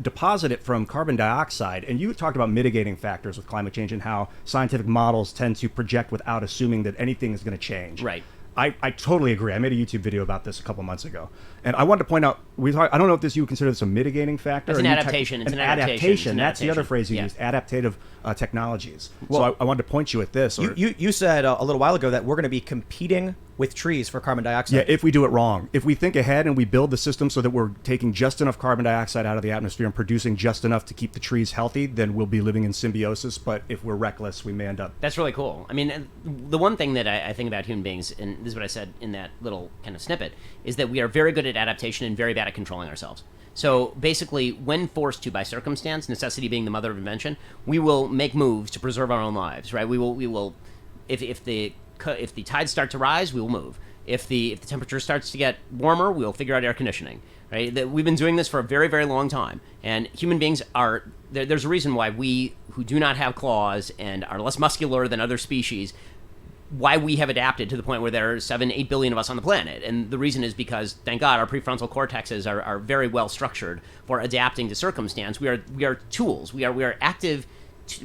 deposit it from carbon dioxide. And you talked about mitigating factors with climate change and how scientific models tend to project without assuming that anything is going to change. Right. I totally agree. I made a YouTube video about this a couple months ago, and I wanted to point out. I don't know if you would consider this a mitigating factor. It's an adaptation. It's an adaptation. That's the other phrase you used. Adaptative technologies. Well, so I wanted to point you at this. You said a little while ago that we're going to be competing with trees for carbon dioxide. Yeah, if we do it wrong. If we think ahead and we build the system so that we're taking just enough carbon dioxide out of the atmosphere and producing just enough to keep the trees healthy, then we'll be living in symbiosis. But if we're reckless, we may end up... That's really cool. I mean, the one thing that I think about human beings, and this is what I said in that little kind of snippet, is that we are very good at adaptation and very bad at controlling ourselves. So basically, when forced to by circumstance, necessity being the mother of invention, we will make moves to preserve our own lives, right? We will if the tides start to rise, we will move. If the temperature starts to get warmer, we'll figure out air conditioning, right? We've been doing this for a very, very long time. And human beings are, there's a reason why we, who do not have claws and are less muscular than other species, why we have adapted to the point where there are 7-8 billion of us on the planet. And the reason is because, thank God, our prefrontal cortexes are very well structured for adapting to circumstance. We are tools. We are active.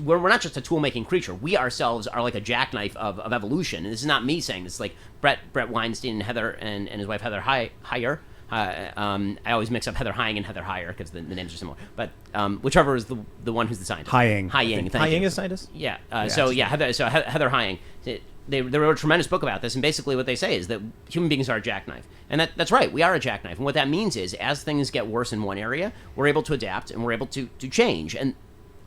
We're not just a tool-making creature. We ourselves are like a jackknife of evolution. And this is not me saying this. It's like Brett Weinstein and Heather and his wife Heather Heyer. I always mix up Heather Hying and Heather Heyer because the names are similar. But whichever is the one who's the scientist. Hying. Hying. Hying is scientist? Yeah. Heather Hying. they wrote a tremendous book about this, and basically what they say is that human beings are a jackknife. And that's right, we are a jackknife. And what that means is, as things get worse in one area, we're able to adapt and we're able to change. And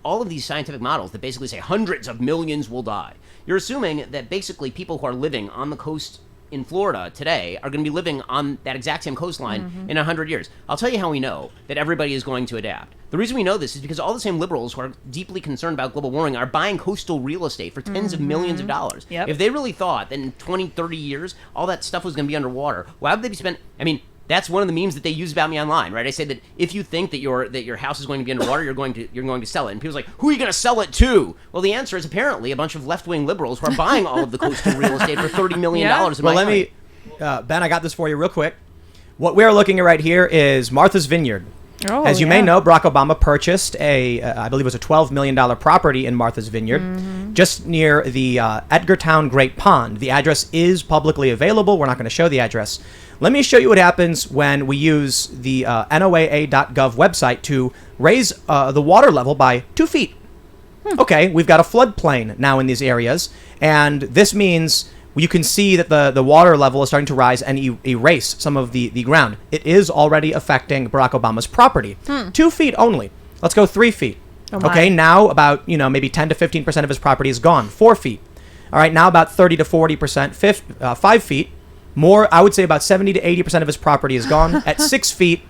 all of these scientific models that basically say hundreds of millions will die, you're assuming that basically people who are living on the coast in Florida today are going to be living on that exact same coastline in 100 years. I'll tell you how we know that everybody is going to adapt. The reason we know this is because all the same liberals who are deeply concerned about global warming are buying coastal real estate for tens of millions of dollars. Yep. If they really thought that in 20, 30 years, all that stuff was going to be underwater, why would they be spending... I mean, that's one of the memes that they use about me online, right? I say that if you think that your house is going to be underwater, you're going to sell it. And people's like, who are you going to sell it to? Well, the answer is apparently a bunch of left-wing liberals who are buying all of the coastal real estate for $30 million. Well, let me... Ben, I got this for you real quick. What we're looking at right here is Martha's Vineyard. Oh, As you may know, Barack Obama purchased I believe it was a $12 million property in Martha's Vineyard, just near the Edgartown Great Pond. The address is publicly available. We're not going to show the address. Let me show you what happens when we use the NOAA.gov website to raise the water level by 2 feet. Okay, we've got a floodplain now in these areas, and this means you can see that the water level is starting to rise and erase some of the ground. It is already affecting Barack Obama's property. 2 feet only. Let's go 3 feet. Okay, now about maybe 10 to 15% of his property is gone. 4 feet. All right, now about 30 to 40%. 5 feet. More, I would say about 70 to 80% of his property is gone. At 6 feet,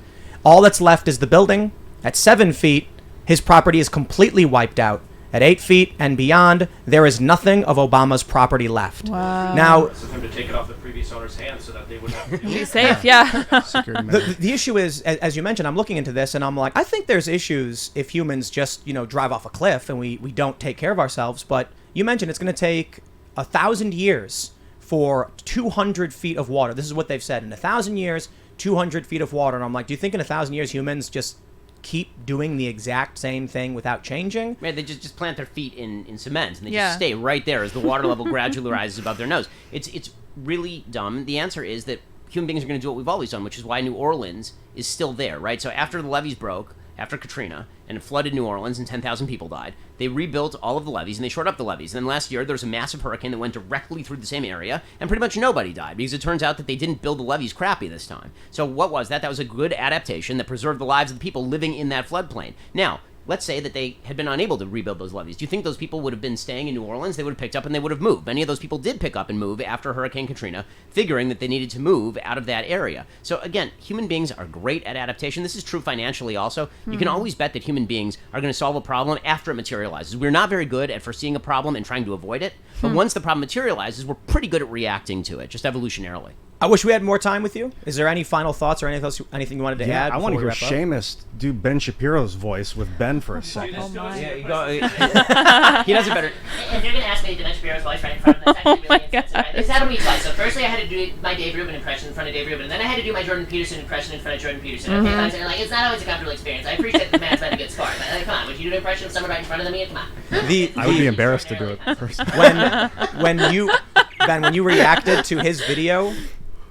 all that's left is the building. At 7 feet, his property is completely wiped out. At 8 feet and beyond, there is nothing of Obama's property left. Wow. Now, It's time to take it off the previous owner's hands so that they wouldn't have to Be safe, yeah. the issue is, as you mentioned, I'm looking into this and I'm like, I think there's issues if humans just, drive off a cliff and we don't take care of ourselves. But you mentioned it's going to take 1,000 years for 200 feet of water. This is what they've said. In 1,000 years, 200 feet of water. And I'm like, do you think in 1,000 years humans just keep doing the exact same thing without changing? Right, they just plant their feet in cement and they just stay right there as the water level gradually rises above their nose. It's really dumb. The answer is that human beings are going to do what we've always done, which is why New Orleans is still there, right? So after the levees broke, after Katrina, and it flooded New Orleans and 10,000 people died, they rebuilt all of the levees and they shored up the levees. And then last year, there was a massive hurricane that went directly through the same area, and pretty much nobody died because it turns out that they didn't build the levees crappy this time. So what was that? That was a good adaptation that preserved the lives of the people living in that floodplain. Now, let's say that they had been unable to rebuild those levees. Do you think those people would have been staying in New Orleans? They would have picked up and they would have moved. Many of those people did pick up and move after Hurricane Katrina, figuring that they needed to move out of that area. So again, human beings are great at adaptation. This is true financially also. You can always bet that human beings are going to solve a problem after it materializes. We're not very good at foreseeing a problem and trying to avoid it, but once the problem materializes, we're pretty good at reacting to it, just evolutionarily. I wish we had more time with you. Is there any final thoughts or anything you wanted to add? I want to hear before we wrap up? Seamus do Ben Shapiro's voice with Ben for a second. Yeah, you go. He does it better. If you're going to ask me to do Ben Shapiro's voice right in front of them, that's actually really offensive, right? This happened to me twice. So firstly, I had to do my Dave Rubin impression in front of Dave Rubin, and then I had to do my Jordan Peterson impression in front of Jordan Peterson. Okay, and it's not always a comfortable experience. I appreciate the man's had a good spark. But come on, would you do an impression of someone right in front of me? Come on. I would be embarrassed to do it first. when you reacted to his video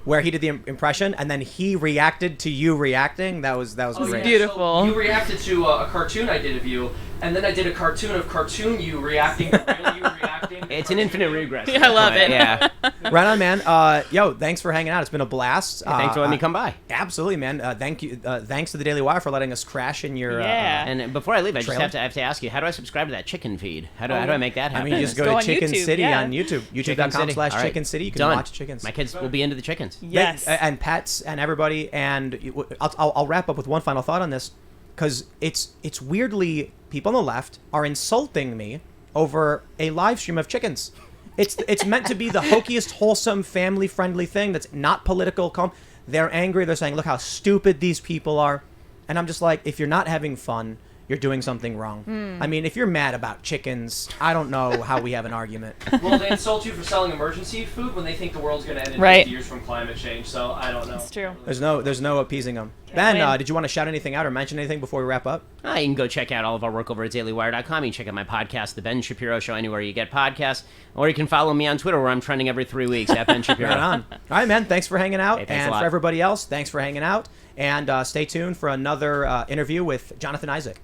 where he did the impression and then he reacted to you reacting, that was great. Beautiful. So you reacted to a cartoon I did of you, and then I did a cartoon of cartoon you reacting to real you reacting. It's an infinite regress. Yeah, I love it. Yeah. Right on, man. Yo, thanks for hanging out. It's been a blast. Thanks for letting me come by. Absolutely, man. Thank you. Thanks to the Daily Wire for letting us crash in your. And before I leave, I just trailer? have to ask you, how do I subscribe to that chicken feed? How do I make that I happen? mean, you just Go go on to Chicken YouTube, City yeah. on YouTube. Chicken City. All right. YouTube.com/Chicken City. You can Done. watch chickens. My kids will be into the chickens. Yes. And pets and everybody. And I'll wrap up with one final thought on this, because it's weirdly, people on the left are insulting me over a live stream of chickens. It's meant to be the hokiest, wholesome, family-friendly thing that's not political. They're angry. They're saying, look how stupid these people are. And I'm just like, if you're not having fun, you're doing something wrong. I mean, if you're mad about chickens, I don't know how we have an argument. Well, they insult you for selling emergency food when they think the world's going to end in Right. 50 years from climate change, so I don't know. That's true. There's no appeasing them. Can't Ben, win. did you want to shout anything out or mention anything before we wrap up? You can go check out all of our work over at dailywire.com. You can check out my podcast, The Ben Shapiro Show, anywhere you get podcasts. Or you can follow me on Twitter, where I'm trending every 3 weeks, at Ben Shapiro. Right on. All right, man. Thanks for hanging out. Hey, thanks a and lot. for everybody else, thanks for hanging out. And stay tuned for another interview with Jonathan Isaac.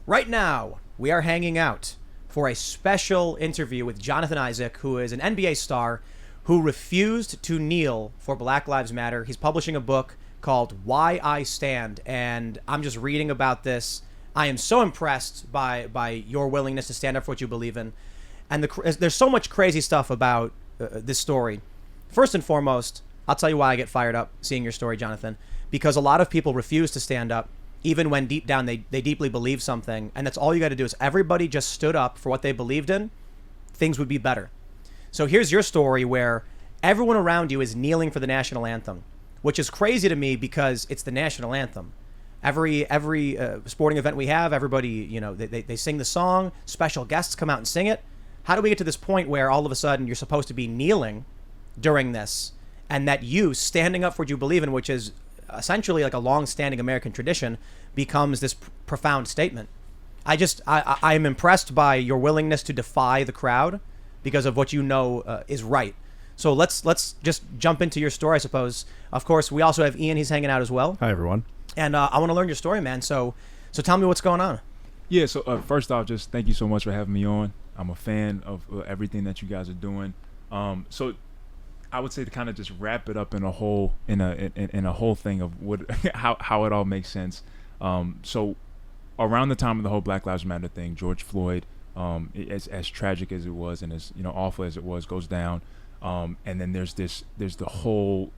Right now, we are hanging out for a special interview with Jonathan Isaac, who is an NBA star who refused to kneel for Black Lives Matter. He's publishing a book called Why I Stand, and I'm just reading about this. I am so impressed by your willingness to stand up for what you believe in. And there's so much crazy stuff about this story. First and foremost, I'll tell you why I get fired up seeing your story, Jonathan, because a lot of people refuse to stand up, even when deep down they deeply believe something. And that's all you got to do is everybody just stood up for what they believed in, things would be better. So here's your story where everyone around you is kneeling for the national anthem, which is crazy to me because it's the national anthem. Every sporting event we have, everybody, they sing the song, special guests come out and sing it. How do we get to this point where all of a sudden you're supposed to be kneeling during this, and that you standing up for what you believe in, which is essentially like a long-standing American tradition, becomes this profound statement? I am impressed by your willingness to defy the crowd because of what you know is right. So let's just jump into your story, I suppose. Of course, we also have Ian. He's hanging out as well. Hi, everyone. And I want to learn your story, man. So tell me what's going on. Yeah, so first off, just thank you so much for having me on. I'm a fan of everything that you guys are doing. So I would say to kind of just wrap it up in a whole thing of what how it all makes sense. So around the time of the whole Black Lives Matter thing, George Floyd, as tragic as it was and as awful as it was, goes down. And then there's the whole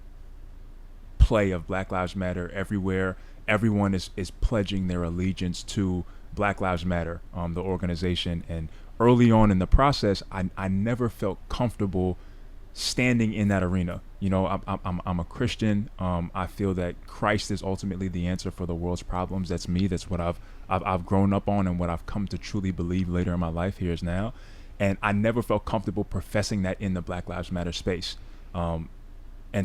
play of Black Lives Matter everywhere. Everyone is pledging their allegiance to Black Lives Matter, the organization. And early on in the process, I never felt comfortable standing in that arena. I'm a Christian. I feel that Christ is ultimately the answer for the world's problems. That's me. That's what I've grown up on and what I've come to truly believe later in my life. Here's now. And I never felt comfortable professing that in the Black Lives Matter space. And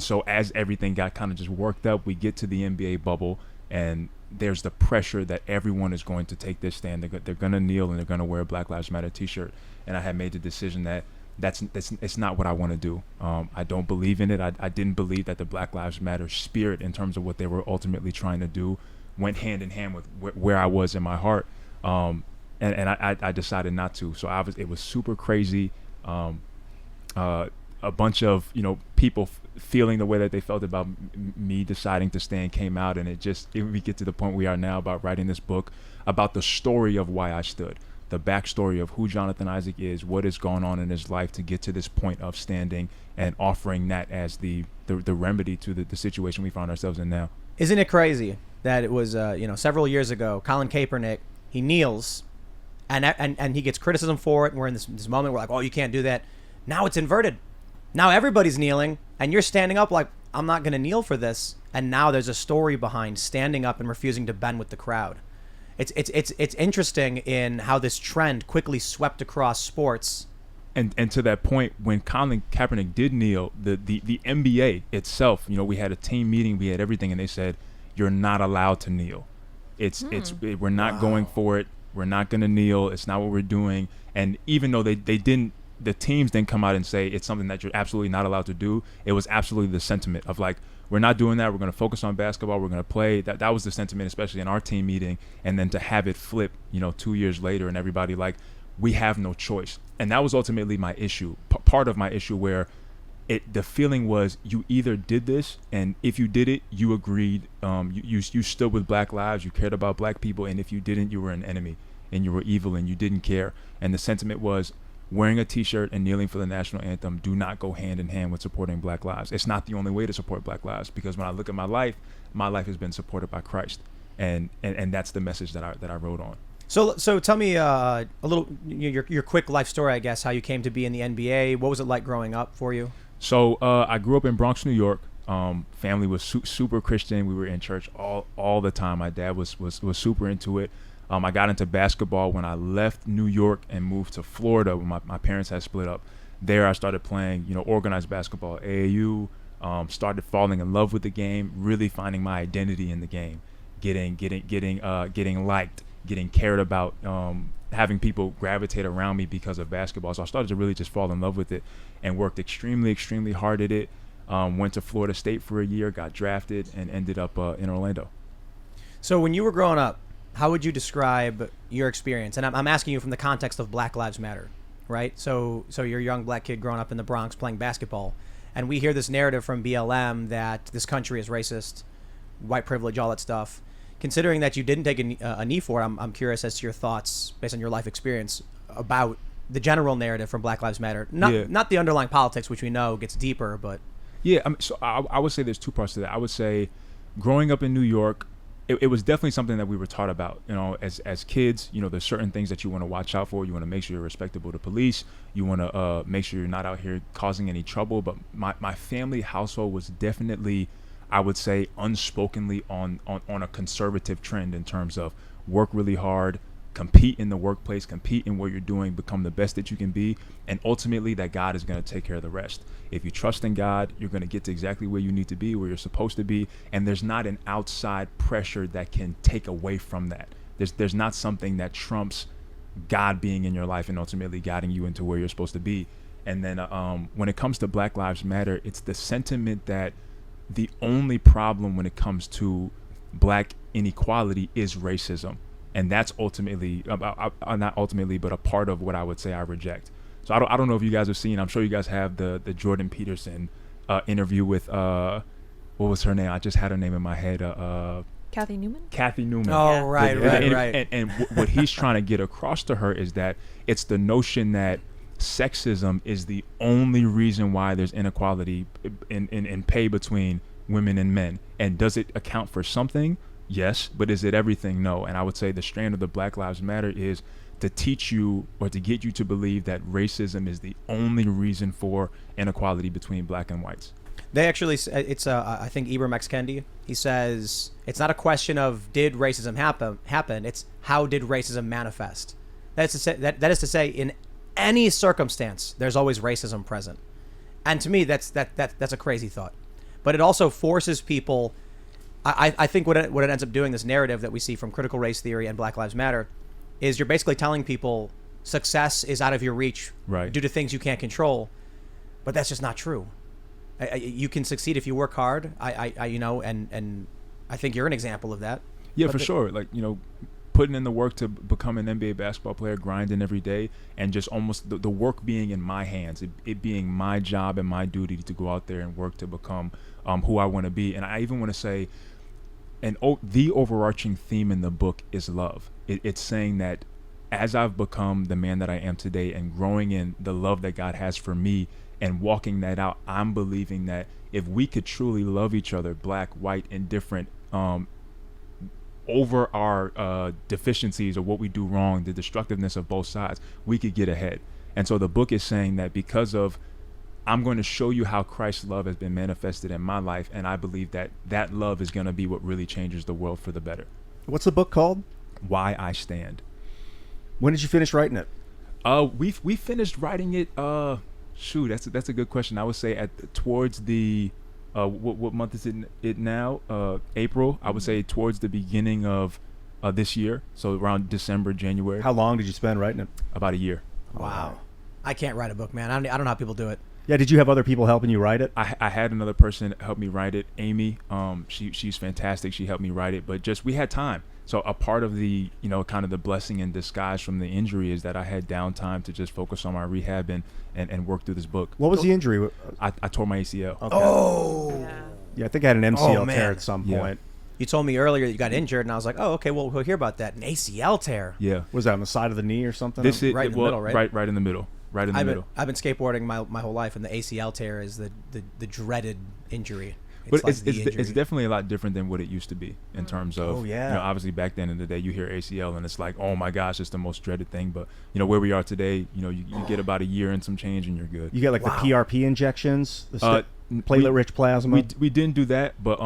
so as everything got kind of just worked up, we get to the NBA bubble, and there's the pressure that everyone is going to take this stand. They're going to kneel and they're going to wear a Black Lives Matter t-shirt. And I had made the decision that it's not what I want to do. I don't believe in it. I didn't believe that the Black Lives Matter spirit, in terms of what they were ultimately trying to do, went hand in hand with where I was in my heart. And I decided not to. So it was super crazy. A bunch of people feeling the way that they felt about me deciding to stand came out, and we get to the point we are now about writing this book about the story of why I stood, the backstory of who Jonathan Isaac is, what has gone on in his life to get to this point of standing and offering that as the remedy to the situation we find ourselves in now. Isn't it crazy that it was several years ago, Colin Kaepernick, he kneels and he gets criticism for it, and we're in this moment where like, oh, you can't do that. Now it's inverted. Now everybody's kneeling, and you're standing up like, I'm not going to kneel for this. And now there's a story behind standing up and refusing to bend with the crowd. It's interesting in how this trend quickly swept across sports. And to that point, when Colin Kaepernick did kneel, the NBA itself, we had a team meeting, we had everything, and they said, you're not allowed to kneel. We're not going for it. We're not going to kneel. It's not what we're doing. And even though they didn't, the teams didn't come out and say it's something that you're absolutely not allowed to do. It was absolutely the sentiment of like, we're not doing that. We're going to focus on basketball. We're going to play. That was the sentiment, especially in our team meeting. And then to have it flip, 2 years later, and everybody like, we have no choice. And that was ultimately my issue, part of my issue, where the feeling was you either did this, and if you did it, you agreed, you stood with Black lives, you cared about Black people, and if you didn't, you were an enemy and you were evil and you didn't care. And the sentiment was, wearing a t-shirt and kneeling for the national anthem do not go hand in hand with supporting Black lives. It's not the only way to support Black lives, because when I look at my life has been supported by Christ, and that's the message that I wrote on. So tell me a little your quick life story, I guess, how you came to be in the NBA. What was it like growing up for you? So I grew up in Bronx, New York. Family was super Christian. We were in church all the time. My dad was super into it. I got into basketball when I left New York and moved to Florida when my parents had split up. There I started playing, organized basketball, AAU, started falling in love with the game, really finding my identity in the game, getting liked, getting cared about, having people gravitate around me because of basketball. So I started to really just fall in love with it and worked extremely, extremely hard at it. Went to Florida State for a year, got drafted, and ended up in Orlando. So when you were growing up, how would you describe your experience? And I'm asking you from the context of Black Lives Matter, right? So you're a young black kid growing up in the Bronx playing basketball, and we hear this narrative from BLM that this country is racist, white privilege, all that stuff. Considering that you didn't take a knee for it, I'm curious as to your thoughts based on your life experience about the general narrative from Black Lives Matter, not the underlying politics, which we know gets deeper, but yeah. So I would say there's two parts to that. I would say, growing up in New York, it was definitely something that we were taught about. You know, as kids, you know, there's certain things that you want to watch out for. You want to make sure you're respectable to police. You want to make sure you're not out here causing any trouble. But my family household was definitely, I would say, unspokenly on a conservative trend in terms of work really hard, compete in the workplace, compete in what you're doing, become the best that you can be, and ultimately that God is going to take care of the rest. If you trust in God, you're going to get to exactly where you need to be, where you're supposed to be, and there's not an outside pressure that can take away from that. There's not something that trumps God being in your life and ultimately guiding you into where you're supposed to be. And then when it comes to Black Lives Matter, it's the sentiment that the only problem when it comes to black inequality is racism. And that's ultimately, not ultimately, but a part of what I would say I reject. So I don't know if you guys have seen, I'm sure you guys have the Jordan Peterson interview with, what was her name? I just had her name in my head. Kathy Newman? Kathy Newman. Oh, right. And what he's trying to get across to her is that it's the notion that sexism is the only reason why there's inequality in pay between women and men. And does it account for something? Yes, but is it everything? No. And I would say the strand of the Black Lives Matter is to teach you or to get you to believe that racism is the only reason for inequality between black and whites. They actually, it's I think Ibram X. Kendi, he says, it's not a question of did racism happen, it's how did racism manifest. That is to say, in any circumstance, there's always racism present. And to me, that's a crazy thought. But it also forces people, I think what it ends up doing, this narrative that we see from critical race theory and Black Lives Matter, is you're basically telling people success is out of your reach due to things you can't control. But that's just not true. You can succeed if you work hard. And I think you're an example of that. Yeah, for sure. Like, you know, putting in the work to become an NBA basketball player, grinding every day, and just almost the work being in my hands, it being my job and my duty to go out there and work to become who I want to be. And I even want to say, the overarching theme in the book is love. It's saying that as I've become the man that I am today and growing in the love that God has for me and walking that out, I'm believing that if we could truly love each other, black, white, indifferent, over our deficiencies or what we do wrong, the destructiveness of both sides, we could get ahead. And so the book is saying that because of, I'm going to show you how Christ's love has been manifested in my life, and I believe that that love is going to be what really changes the world for the better. What's the book called? Why I Stand. When did you finish writing it? We finished writing it. Shoot, that's a good question. I would say towards the what month is it now? April. I would say towards the beginning of this year. So around December, January. How long did you spend writing it? About a year. Wow. I can't write a book, man. I don't know how people do it. Yeah, did you have other people helping you write it? I had another person help me write it, Amy. She's fantastic. She helped me write it, but just we had time. So a part of the, you know, kind of the blessing in disguise from the injury is that I had downtime to just focus on my rehab and work through this book. What was the injury? I tore my ACL. Okay. Oh. Yeah, I think I had an MCL tear at some point. You told me earlier that you got injured, and I was like, oh, okay, well, we'll hear about that. An ACL tear. Yeah. Was that on the side of the knee or something? Right in the middle, right? Right in the middle. Right in the middle. I've been skateboarding my whole life, and the ACL tear is the dreaded injury. But it's definitely a lot different than what it used to be in terms of, you know, obviously back then in the day, you hear ACL and it's like, oh my gosh, it's the most dreaded thing. But, you know, where we are today, you know, you get about a year and some change and you're good. You get like the PRP injections, the platelet-rich plasma. We didn't do that, but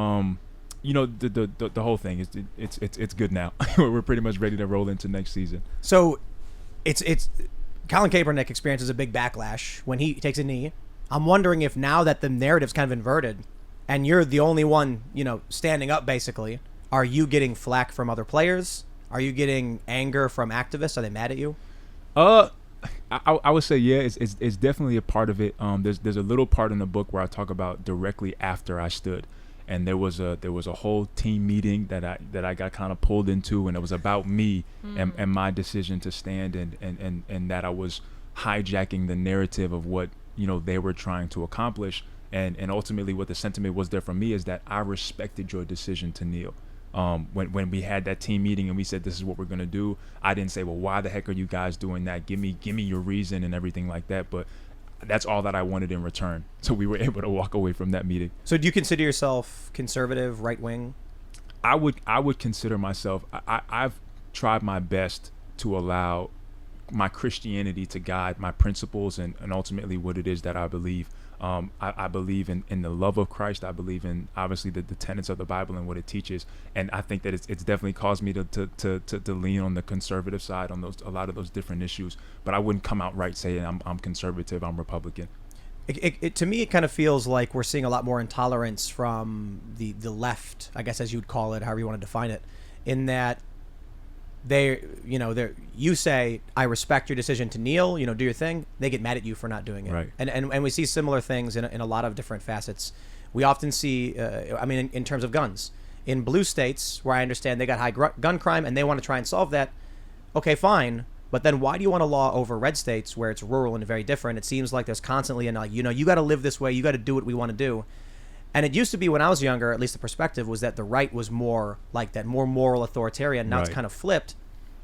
you know, the whole thing is it's good now. We're pretty much ready to roll into next season. So, it's Colin Kaepernick experiences a big backlash when he takes a knee. I'm wondering if now that the narrative's kind of inverted, and you're the only one, you know, standing up, basically, are you getting flack from other players? Are you getting anger from activists? Are they mad at you? I would say, yeah, it's definitely a part of it. There's a little part in the book where I talk about directly after I stood. and there was a whole team meeting that I got kind of pulled into, and it was about me and my decision to stand, and that I was hijacking the narrative of what they were trying to accomplish, and ultimately what the sentiment was there for me is that I respected your decision to kneel. When we had that team meeting and we said this is what we're gonna do, I didn't say, well, why the heck are you guys doing that? Give me your reason and everything like that. But that's all that I wanted in return. So we were able to walk away from that meeting. So do you consider yourself conservative, right wing? I would consider myself. I've tried my best to allow my Christianity to guide my principles and ultimately what it is that I believe. I believe in the love of Christ. I believe in obviously the tenets of the Bible and what it teaches, and I think that it's definitely caused me to lean on the conservative side on a lot of those different issues. But I wouldn't come out right saying I'm conservative, I'm Republican. To me, it kind of feels like we're seeing a lot more intolerance from the left, I guess, as you'd call it, however you want to define it, in that you say, I respect your decision to kneel, do your thing. They get mad at you for not doing it. Right. And we see similar things in a lot of different facets. We often see, in terms of guns, in blue states where I understand they got high gun crime and they want to try and solve that. Okay, fine. But then why do you want a law over red states where it's rural and very different? It seems like there's constantly you got to live this way. You got to do what we want to do. And it used to be when I was younger, at least the perspective was that the right was more like that, more moral authoritarian. Now It's kind of flipped.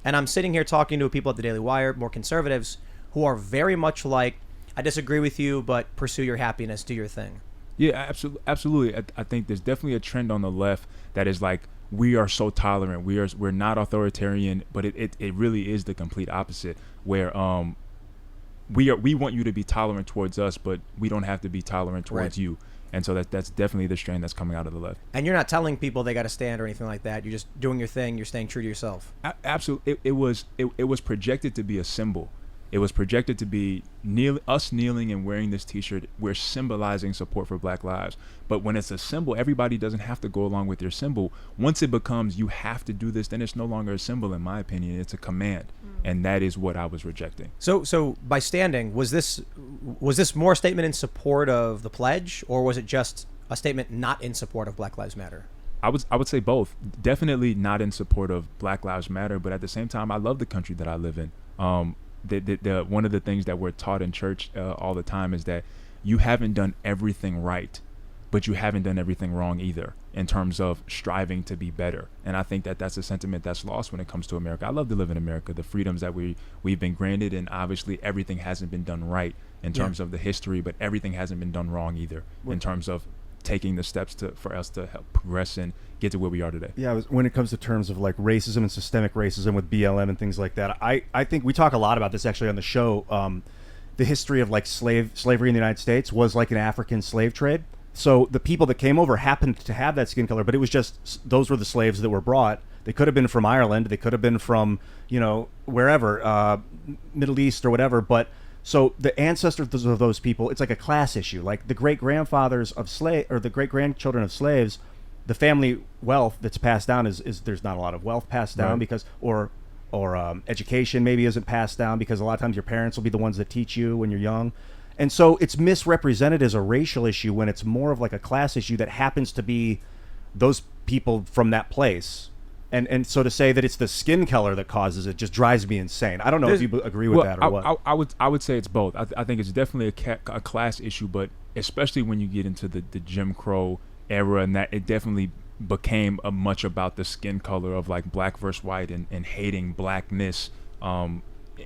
And I'm sitting here talking to people at the Daily Wire, more conservatives, who are very much like, I disagree with you, but pursue your happiness, do your thing. Yeah, absolutely. I think there's definitely a trend on the left that is like, we are so tolerant. We're not authoritarian, but it really is the complete opposite, where we want you to be tolerant towards us, but we don't have to be tolerant towards you. And so that's definitely the strain that's coming out of the left. And you're not telling people they got to stand or anything like that. You're just doing your thing. You're staying true to yourself. Absolutely. It was projected to be a symbol. It was projected to be us kneeling and wearing this T-shirt. We're symbolizing support for Black lives. But when it's a symbol, everybody doesn't have to go along with your symbol. Once it becomes you have to do this, then it's no longer a symbol, in my opinion. It's a command, and that is what I was rejecting. So by standing, was this more a statement in support of the pledge, or was it just a statement not in support of Black Lives Matter? I would say both. Definitely not in support of Black Lives Matter, but at the same time, I love the country that I live in. The one of the things that we're taught in church all the time is that you haven't done everything right, but you haven't done everything wrong either in terms of striving to be better. And I think that that's a sentiment that's lost when it comes to America. I love to live in America, the freedoms that we've been granted, and obviously everything hasn't been done right in terms of the history, but everything hasn't been done wrong either in terms of taking the steps for us to help progress and get to where we are today. Yeah, when it comes to terms of like racism and systemic racism with BLM and things like that, I think we talk a lot about this actually on the show. The history of like slavery in the United States was like an African slave trade. So the people that came over happened to have that skin color, but it was just those were the slaves that were brought. They could have been from Ireland, they could have been from wherever, Middle East or whatever, but so the ancestors of those people, it's like a class issue. Like the great-grandfathers of the great-grandchildren of slaves, the family wealth that's passed down is there's not a lot of wealth passed down because or education maybe isn't passed down because a lot of times your parents will be the ones that teach you when you're young. And so it's misrepresented as a racial issue when it's more of like a class issue that happens to be those people from that place. And so to say that it's the skin color that causes it just drives me insane. I don't know if you agree with that or what. I would say it's both. I think it's definitely a class issue, but especially when you get into the Jim Crow era, and that it definitely became much about the skin color of like black versus white and hating blackness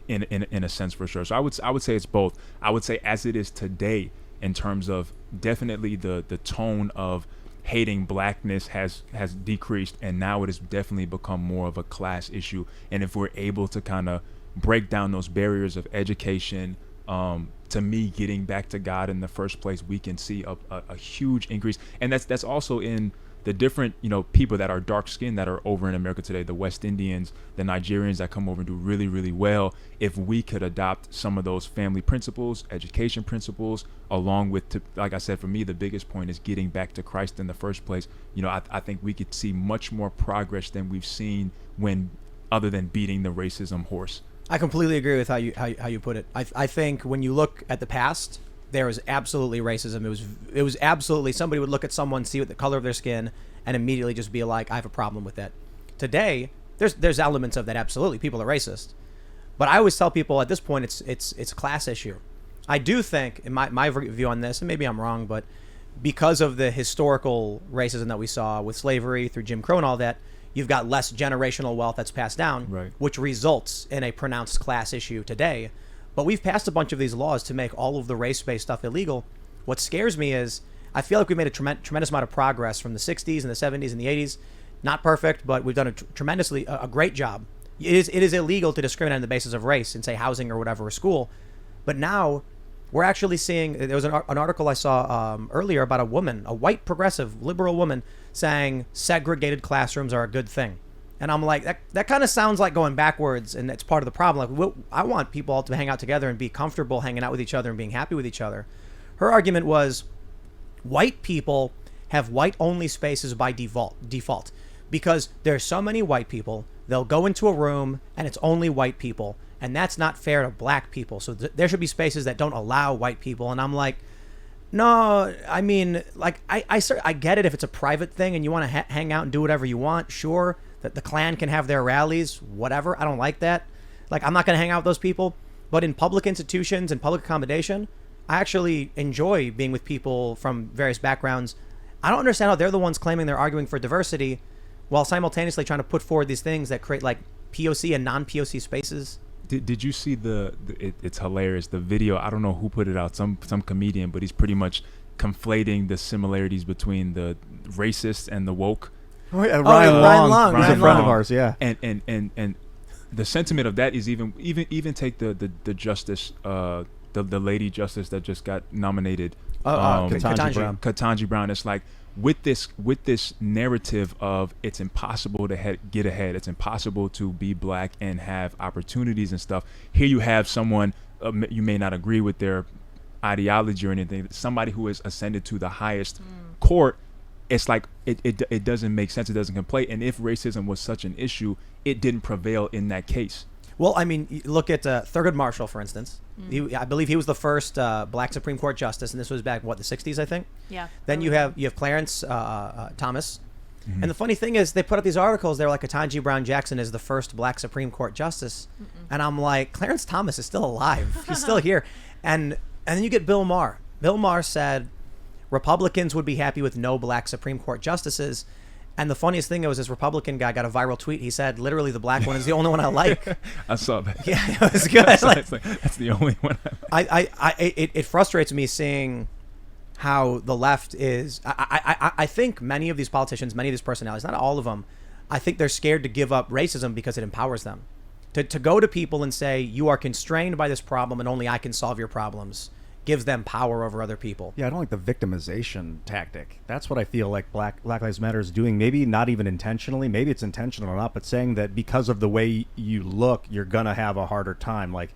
in a sense for sure. So I would say it's both. I would say as it is today in terms of definitely the tone of hating blackness has decreased, and now it has definitely become more of a class issue. And if we're able to kind of break down those barriers of education, to me getting back to God in the first place, we can see a huge increase. And that's also in the different people that are dark skinned that are over in America today, the West Indians, the Nigerians that come over and do really, really well. If we could adopt some of those family principles, education principles, along with, like I said, for me, the biggest point is getting back to Christ in the first place. I think we could see much more progress than we've seen other than beating the racism horse. I completely agree with how you put it. I think when you look at the past, there was absolutely racism. It was absolutely, somebody would look at someone, see what the color of their skin, and immediately just be like, I have a problem with that. Today, there's elements of that, absolutely. People are racist. But I always tell people at this point, it's a class issue. I do think, in my view on this, and maybe I'm wrong, but because of the historical racism that we saw with slavery, through Jim Crow and all that, you've got less generational wealth that's passed down, right, which results in a pronounced class issue today. But we've passed a bunch of these laws to make all of the race-based stuff illegal. What scares me is I feel like we made a tremendous amount of progress from the 60s and the 70s and the 80s. Not perfect, but we've done a great job. It is illegal to discriminate on the basis of race in, say, housing or whatever, or school. But now we're actually seeing, there was an article I saw earlier about a woman, a white progressive liberal woman, saying segregated classrooms are a good thing. And I'm like, that kind of sounds like going backwards, and it's part of the problem. Like, I want people all to hang out together and be comfortable hanging out with each other and being happy with each other. Her argument was white people have white-only spaces by default because there's so many white people, they'll go into a room and it's only white people, and that's not fair to black people. So there should be spaces that don't allow white people. And I'm like, no, I mean, like, I get it if it's a private thing and you want to hang out and do whatever you want, sure. That the Klan can have their rallies, whatever. I don't like that. Like, I'm not going to hang out with those people. But in public institutions and public accommodation, I actually enjoy being with people from various backgrounds. I don't understand how they're the ones claiming they're arguing for diversity while simultaneously trying to put forward these things that create, like, POC and non-POC spaces. Did you see it's hilarious, the video? I don't know who put it out, some comedian, but he's pretty much conflating the similarities between the racist and the woke. Oh, yeah, Ryan Long. He's a friend of ours, yeah. And the sentiment of that is even take the justice, the lady justice that just got nominated, Ketanji Brown. It's like with this narrative of it's impossible to get ahead, it's impossible to be black and have opportunities and stuff. Here you have someone, you may not agree with their ideology or anything, somebody who has ascended to the highest court. It's like it doesn't make sense. It doesn't complete. And if racism was such an issue, it didn't prevail in that case. Well, I mean, look at Thurgood Marshall, for instance. I believe he was the first black Supreme Court justice, and this was back, the 60s, I think? Yeah. Then you have Clarence Thomas. Mm-hmm. And the funny thing is, they put up these articles, they're like, Ketanji Brown Jackson is the first black Supreme Court justice. And I'm like, Clarence Thomas is still alive. He's still here. And then you get Bill Maher. Bill Maher said Republicans would be happy with no black Supreme Court justices. And the funniest thing was this Republican guy got a viral tweet. He said, literally, the black one is the only one I like. I saw that. Yeah, it was good. That's the only one I like. It frustrates me seeing how the left is. I think many of these politicians, many of these personalities, not all of them, I think they're scared to give up racism because it empowers them. To go to people and say, you are constrained by this problem and only I can solve your problems, gives them power over other people. Yeah, I don't like the victimization tactic. That's what I feel like Black Lives Matter is doing. Maybe not even intentionally. Maybe it's intentional or not, but saying that because of the way you look, you're going to have a harder time. Like,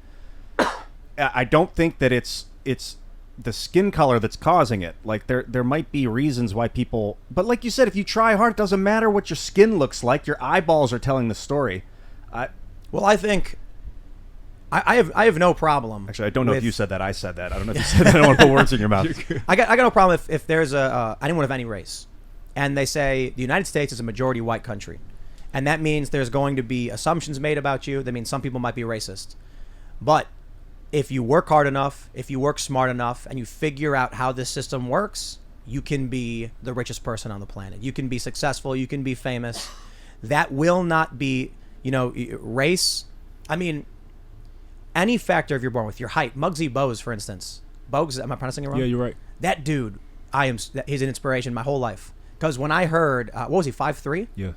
I don't think that it's the skin color that's causing it. Like, there might be reasons why people... But like you said, if you try hard, it doesn't matter what your skin looks like. Your eyeballs are telling the story. Well, I think... I have no problem. Actually, I don't know if you said that. I said that. I don't know if you said that. I don't want to put words in your mouth. I got no problem if there's anyone of any race, and they say the United States is a majority white country, and that means there's going to be assumptions made about you. That means some people might be racist. But if you work hard enough, if you work smart enough, and you figure out how this system works, you can be the richest person on the planet. You can be successful. You can be famous. That will not be, race. I mean... Any factor if you're born with, your height. Muggsy Bogues, for instance. Bogues, am I pronouncing it wrong? Yeah, you're right. That dude, he's an inspiration my whole life. Because when I heard, what was he, 5'3"? Yeah.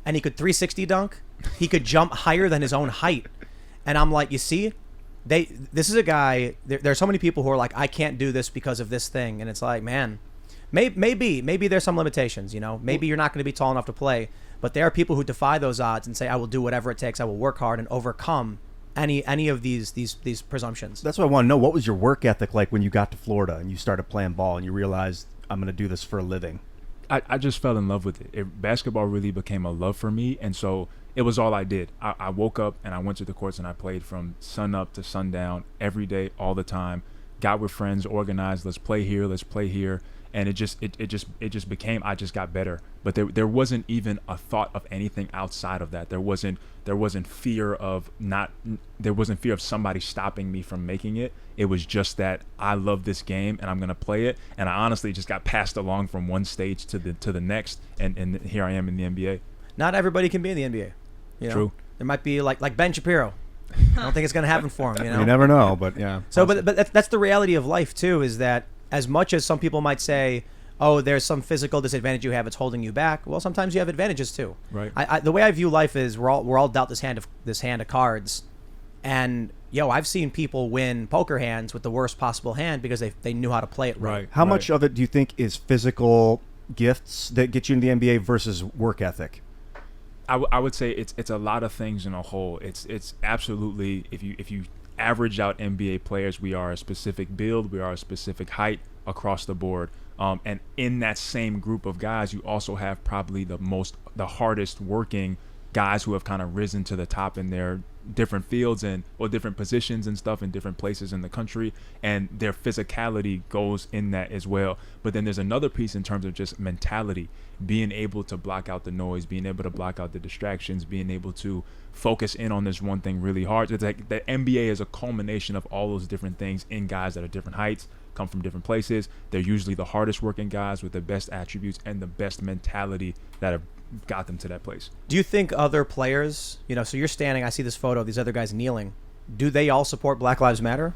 And he could 360 dunk. He could jump higher than his own height. And I'm like, you see, this is a guy, there's so many people who are like, I can't do this because of this thing. And it's like, man, maybe there's some limitations, Maybe you're not going to be tall enough to play. But there are people who defy those odds and say, I will do whatever it takes. I will work hard and overcome any of these presumptions. That's what I want to know. What was your work ethic like when you got to Florida and you started playing ball and you realized I'm going to do this for a living? I just fell in love with it. Basketball really became a love for me, and so it was all I did. I woke up and I went to the courts and I played from sun up to sundown every day, all the time. got with friends, organized, let's play here. And it just became, I just got better. But there wasn't even a thought of anything outside of that. There wasn't fear of somebody stopping me from making it. It was just that I love this game and I'm gonna play it. And I honestly just got passed along from one stage to the next, and here I am in the NBA. Not everybody can be in the NBA. You know? True. There might be like Ben Shapiro. I don't think it's gonna happen for him. You know. You never know, but yeah. So, but that's the reality of life too. Is that as much as some people might say, oh, there's some physical disadvantage you have, it's holding you back. Well, sometimes you have advantages too. Right. The way I view life is we're all dealt this hand of cards, and I've seen people win poker hands with the worst possible hand because they knew how to play it right. How much of it do you think is physical gifts that get you into the NBA versus work ethic? I would say it's a lot of things in a whole. It's absolutely, if you average out NBA players, we are a specific build, we are a specific height across the board. And in that same group of guys, you also have probably the hardest working guys who have kind of risen to the top in their different fields or different positions and stuff in different places in the country, and their physicality goes in that as well. But then there's another piece in terms of just mentality, being able to block out the noise, being able to block out the distractions, being able to focus in on this one thing really hard. It's like the NBA is a culmination of all those different things in guys that are different heights, come from different places. They're usually the hardest working guys with the best attributes and the best mentality that have got them to that place. Do you think other players, so you're standing, I see this photo of these other guys kneeling, do they all support Black Lives Matter?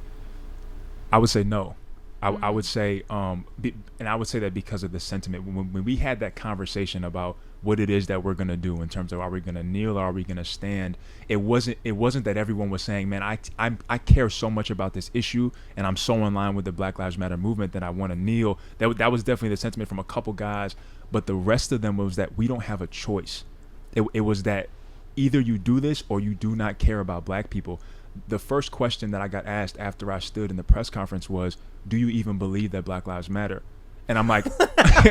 I would say no. I would say, and I would say that because of the sentiment. When we had that conversation about what it is that we're going to do in terms of are we going to kneel or are we going to stand, it wasn't that everyone was saying, man, I care so much about this issue and I'm so in line with the Black Lives Matter movement that I want to kneel. That was definitely the sentiment from a couple guys, but the rest of them was that we don't have a choice. It was that either you do this or you do not care about black people. The first question that I got asked after I stood in the press conference was, do you even believe that Black Lives Matter? And I'm like,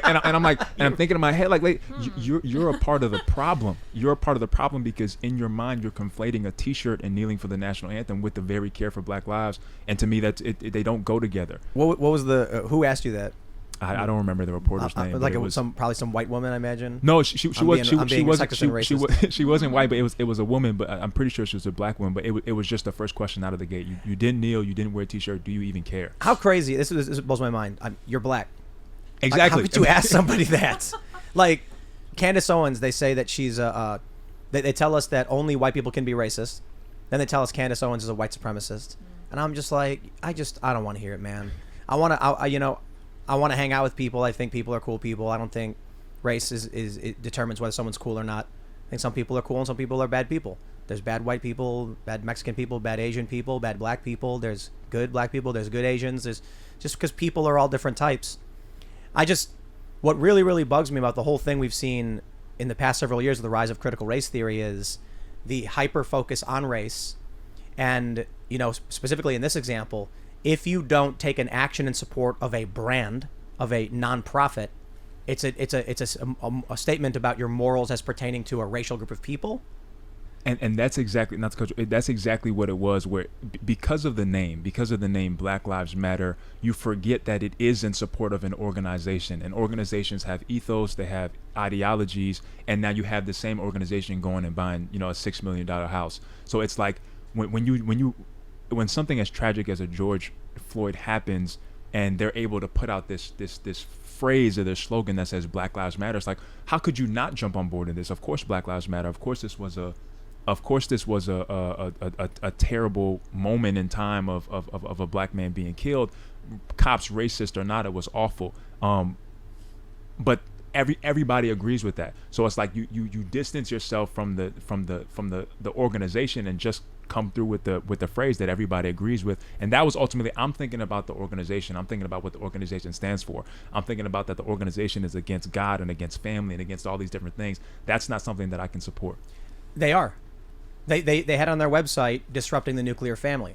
and I'm thinking in my head, like you're a part of the problem. You're a part of the problem because in your mind you're conflating a T-shirt and kneeling for the national anthem with the very care for Black lives. And to me, they don't go together. What was who asked you that? I don't remember the reporter's name. Like probably some white woman, I imagine. No, she wasn't white, but it was a woman. But I'm pretty sure she was a black woman. But it was just the first question out of the gate. You didn't kneel. You didn't wear a T-shirt. Do you even care? How crazy! This blows my mind. You're black. Exactly. How could you ask somebody that? Like Candace Owens, they say that she's they tell us that only white people can be racist. Then they tell us Candace Owens is a white supremacist, and I'm just like, I don't want to hear it, man. I want to hang out with people. I think people are cool people. I don't think race it determines whether someone's cool or not. I think some people are cool and some people are bad people. There's bad white people, bad Mexican people, bad Asian people, bad black people. There's good black people. There's good Asians. There's just because people are all different types. What really, really bugs me about the whole thing we've seen in the past several years of the rise of critical race theory is the hyper focus on race. And, specifically in this example, if you don't take an action in support of a brand, of a nonprofit, it's a statement about your morals as pertaining to a racial group of people. And that's exactly that's exactly what it was. Where because of the name Black Lives Matter, you forget that it is in support of an organization. And organizations have ethos, they have ideologies, and now you have the same organization going and buying a $6 million house. So it's like when something as tragic as a George Floyd happens, and they're able to put out this phrase or this slogan that says Black Lives Matter, it's like, how could you not jump on board in this? Of course Black Lives Matter. Of course this was a terrible moment in time of a black man being killed. Cops racist or not, it was awful. But everybody agrees with that. So it's like you distance yourself from the organization and just come through with the phrase that everybody agrees with. And that was ultimately, I'm thinking about the organization. I'm thinking about what the organization stands for. I'm thinking about that the organization is against God and against family and against all these different things. That's not something that I can support. They are. They had on their website disrupting the nuclear family.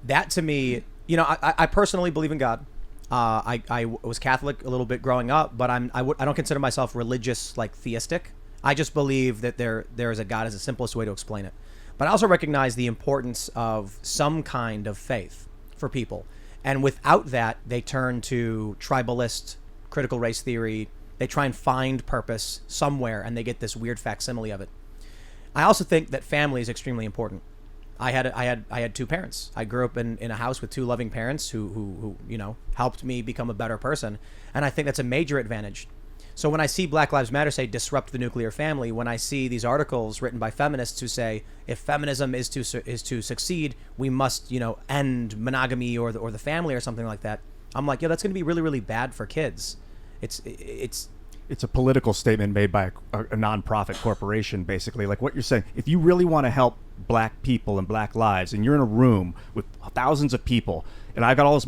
That to me, I personally believe in God. I was Catholic a little bit growing up, but I don't consider myself religious, like theistic. I just believe that there is a God is the simplest way to explain it. But I also recognize the importance of some kind of faith for people. And without that, they turn to tribalist, critical race theory. They try and find purpose somewhere, and they get this weird facsimile of it. I also think that family is extremely important. I had two parents. I grew up in a house with two loving parents who helped me become a better person, and I think that's a major advantage. So when I see Black Lives Matter say disrupt the nuclear family, when I see these articles written by feminists who say if feminism is to succeed, we must end monogamy or the family or something like that, I'm like, that's going to be really, really bad for kids. It's a political statement made by a nonprofit corporation, basically. Like what you're saying, if you really want to help black people and black lives, and you're in a room with thousands of people, and I got all this,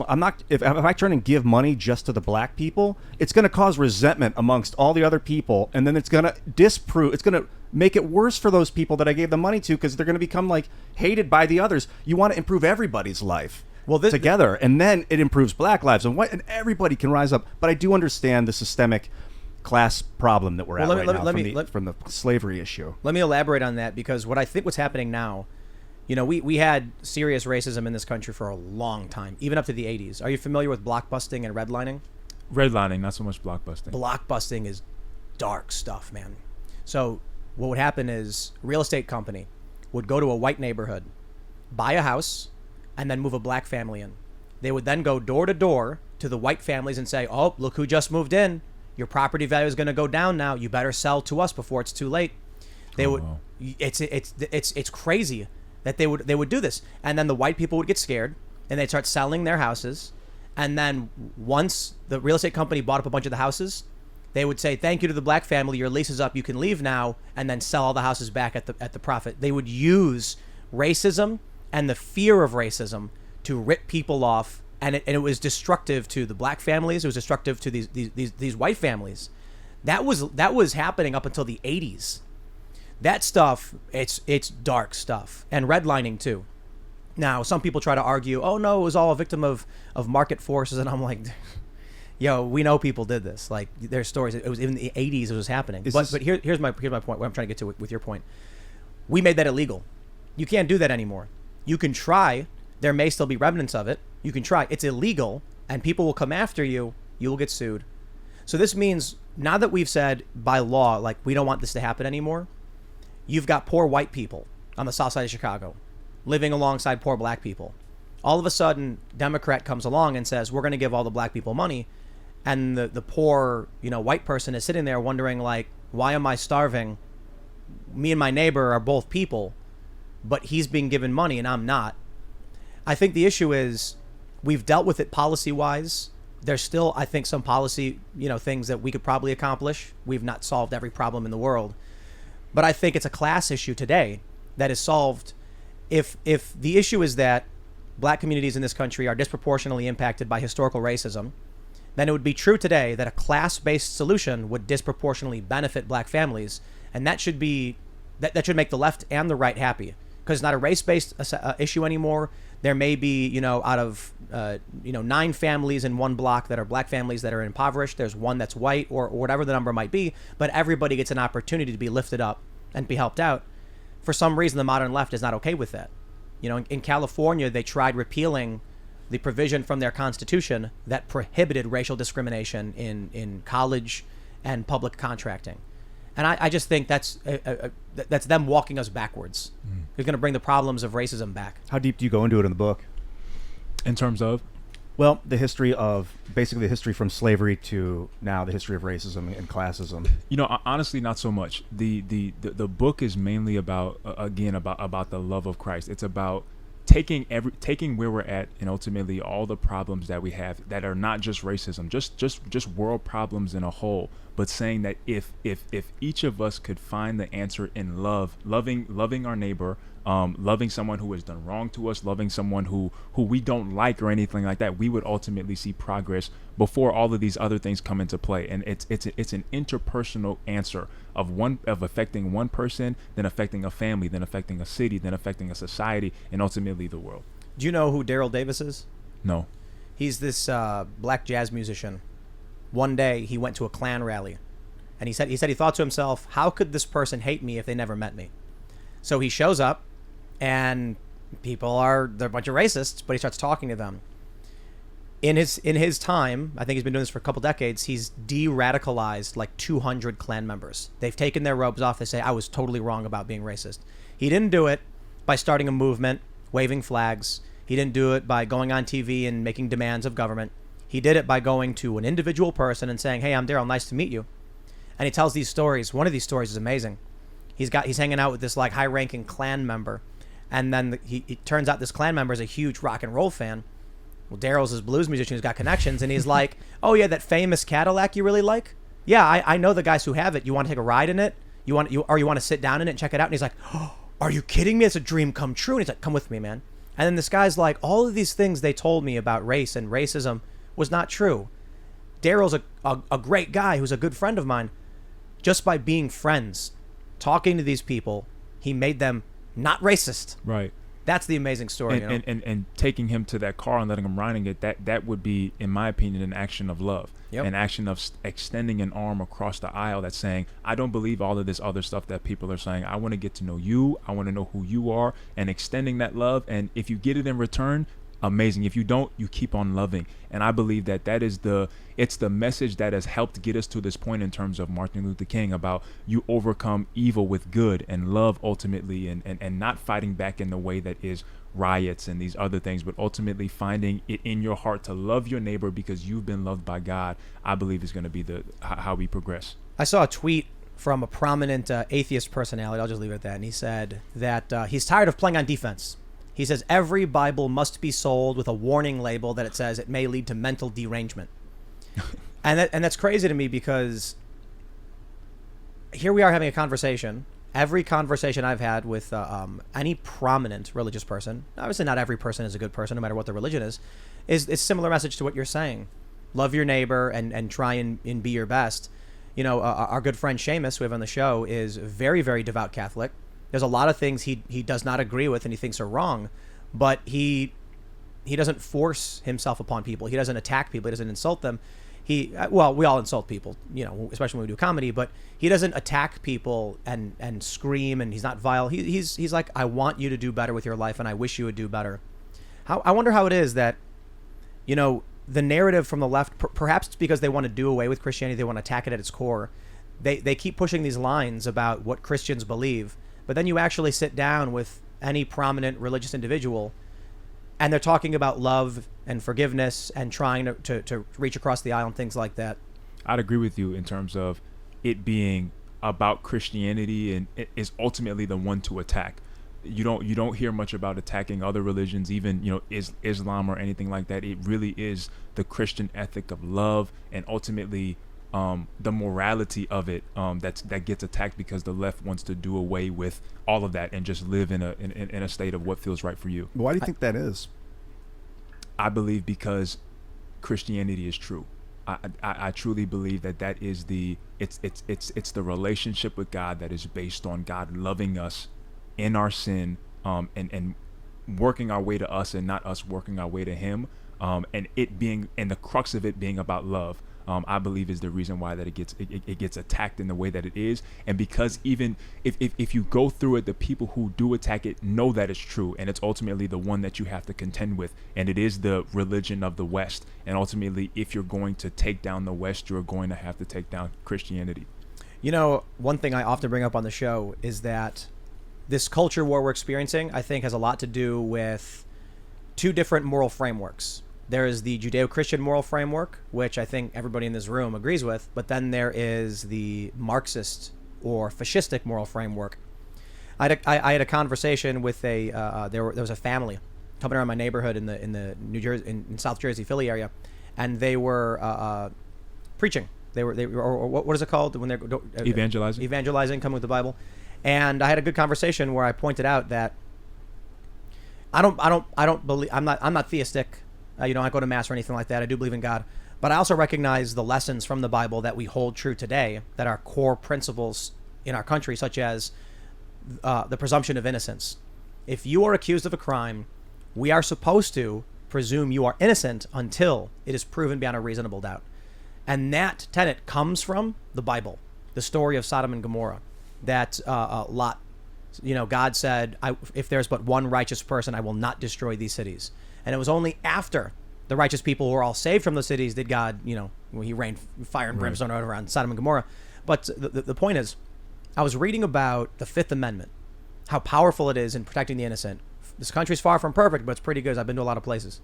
if I turn and give money just to the black people, it's going to cause resentment amongst all the other people, and then it's going to make it worse for those people that I gave the money to, because they're going to become like hated by the others. You want to improve everybody's life. Together, and then it improves black lives, and everybody can rise up. But I do understand the systemic class problem that we're at right now from the slavery issue. Let me elaborate on that, because what's happening now, we had serious racism in this country for a long time, even up to the 80s. Are you familiar with blockbusting and redlining? Redlining, not so much blockbusting. Blockbusting is dark stuff, man. So what would happen is a real estate company would go to a white neighborhood, buy a house, and then move a black family in. They would then go door to door to the white families and say, oh, look who just moved in. Your property value is going to go down now. You better sell to us before it's too late. Wow. It's crazy that they would do this. And then the white people would get scared and they'd start selling their houses. And then once the real estate company bought up a bunch of the houses, they would say, thank you to the black family. Your lease is up. You can leave now, and then sell all the houses back at the profit. They would use racism and the fear of racism to rip people off. And it was destructive to the black families. It was destructive to these white families. That was happening up until the 80s. That stuff, it's dark stuff. And redlining too. Now, some people try to argue, oh no, it was all a victim of market forces. And I'm like, yo, we know people did this. Like, there's stories. It was in the 80s it was happening. But here's my point, what I'm trying to get to with your point. We made that illegal. You can't do that anymore. You can try. There may still be remnants of it. You can try. It's illegal, and people will come after you. You will get sued. So this means now that we've said by law, like, we don't want this to happen anymore, you've got poor white people on the south side of Chicago living alongside poor black people. All of a sudden, Democrat comes along and says, we're going to give all the black people money. And the poor, white person is sitting there wondering, like, why am I starving? Me and my neighbor are both people, but he's being given money and I'm not. I think the issue is we've dealt with it policy-wise. There's still, I think, some policy, things that we could probably accomplish. We've not solved every problem in the world. But I think it's a class issue today that is solved. If the issue is that black communities in this country are disproportionately impacted by historical racism, then it would be true today that a class-based solution would disproportionately benefit black families. And that should be, that should make the left and the right happy. Because it's not a race-based issue anymore. There may be, out of, 9 families in one block that are black families that are impoverished. There's one that's white or whatever the number might be. But everybody gets an opportunity to be lifted up and be helped out. For some reason, the modern left is not okay with that. In California, they tried repealing the provision from their constitution that prohibited racial discrimination in college and public contracting. And I just think that's them walking us backwards. It's going to bring the problems of racism back. How deep do you go into it in the book? In terms of? Well, basically the history from slavery to now, the history of racism and classism. Honestly, not so much. The book is mainly about the love of Christ. It's about taking where we're at and ultimately all the problems that we have that are not just racism, just world problems in a whole, but saying that if each of us could find the answer in loving our neighbor, loving someone who has done wrong to us, loving someone who we don't like or anything like that, we would ultimately see progress before all of these other things come into play. And it's an interpersonal answer of affecting one person, then affecting a family, then affecting a city, then affecting a society, and ultimately the world. Do you know who Daryl Davis is? No. He's this black jazz musician. One day he went to a Klan rally, and he said he thought to himself, how could this person hate me if they never met me? So he shows up, and they're a bunch of racists, but he starts talking to them. in his time, I think he's been doing this for a couple decades, he's de-radicalized like 200 Klan members. They've taken their robes off. They say, I was totally wrong about being racist. He didn't do it by starting a movement, waving flags. He didn't do it by going on TV and making demands of government. He did it by going to an individual person and saying, hey, I'm Daryl, nice to meet you. And he tells these stories. One of these stories is amazing. He's hanging out with this like high-ranking Klan member, and then it turns out this Klan member is a huge rock and roll fan. Well, Daryl's his blues musician who's got connections, and he's like, oh yeah, that famous Cadillac you really like? Yeah, I know the guys who have it. You want to take a ride in it? You want to sit down in it and check it out? And he's like, oh, are you kidding me? It's a dream come true. And he's like, come with me, man. And then this guy's like, all of these things they told me about race and racism was not true. Daryl's a great guy who's a good friend of mine. Just by being friends, talking to these people, he made them not racist. Right. That's the amazing story. And taking him to that car and letting him ride in it, that would be, in my opinion, an action of love. Yep. An action of extending an arm across the aisle that's saying, I don't believe all of this other stuff that people are saying. I want to get to know you. I want to know who you are, and extending that love. And if you get it in return, amazing. If you don't, you keep on loving. And I believe that is it's the message that has helped get us to this point in terms of Martin Luther King, about you overcome evil with good and love ultimately, and not fighting back in the way that is riots and these other things, but ultimately finding it in your heart to love your neighbor because you've been loved by God. I believe is going to be how we progress. I saw a tweet from a prominent atheist personality, I'll just leave it at that, and he said that he's tired of playing on defense. He says every Bible must be sold with a warning label that it says it may lead to mental derangement. and that's crazy to me, because here we are having a conversation. Every conversation I've had with any prominent religious person, obviously not every person is a good person, no matter what their religion is a similar message to what you're saying. Love your neighbor and try and be your best. You know, our good friend Seamus, who we have on the show, is very, very devout Catholic. There's a lot of things he does not agree with and he thinks are wrong, but he doesn't force himself upon people. He doesn't attack people. He doesn't insult them. We all insult people, you know, especially when we do comedy, but he doesn't attack people and scream, and he's not vile. He's like, I want you to do better with your life, and I wish you would do better. I wonder how it is that, you know, the narrative from the left, perhaps it's because they want to do away with Christianity, they want to attack it at its core. They keep pushing these lines about what Christians believe, but then you actually sit down with any prominent religious individual, and they're talking about love and forgiveness and trying to reach across the aisle and things like that. I'd agree with you in terms of it being about Christianity, and it is ultimately the one to attack. You don't hear much about attacking other religions, even, you know, Islam or anything like that. It really is the Christian ethic of love, and ultimately the morality of it that gets attacked, because the left wants to do away with all of that and just live in a state of what feels right for you. Why do you think that is? I believe because Christianity is true. I truly believe that is it's the relationship with God that is based on God loving us in our sin, and working our way to us and not us working our way to Him, and it being, and the crux of it being about love. I believe is the reason why that it gets attacked in the way that it is. And because even if you go through it, the people who do attack it know that it's true, and it's ultimately the one that you have to contend with, and it is the religion of the West. And ultimately, if you're going to take down the West, you're going to have to take down Christianity. You know, one thing I often bring up on the show is that this culture war we're experiencing, I think, has a lot to do with two different moral frameworks. There is the Judeo-Christian moral framework, which I think everybody in this room agrees with, but then there is the Marxist or fascistic moral framework. I had a conversation with there was a family coming around my neighborhood in the New Jersey, in South Jersey, Philly area, and they were preaching. They were or what is it called when they're evangelizing, coming with the Bible. And I had a good conversation where I pointed out that I don't believe, I'm not theistic. You know, I go to mass or anything like that. I do believe in God, but I also recognize the lessons from the Bible that we hold true today, that are core principles in our country, such as the presumption of innocence. If you are accused of a crime, we are supposed to presume you are innocent until it is proven beyond a reasonable doubt. And that tenet comes from the Bible, the story of Sodom and Gomorrah, that Lot, you know, God said, if there's but one righteous person, I will not destroy these cities. And it was only after the righteous people who were all saved from the cities did God, when he rained fire and brimstone out around Sodom and Gomorrah. But the point is, I was reading about the Fifth Amendment, how powerful it is in protecting the innocent. This country's far from perfect, but it's pretty good. I've been to a lot of places.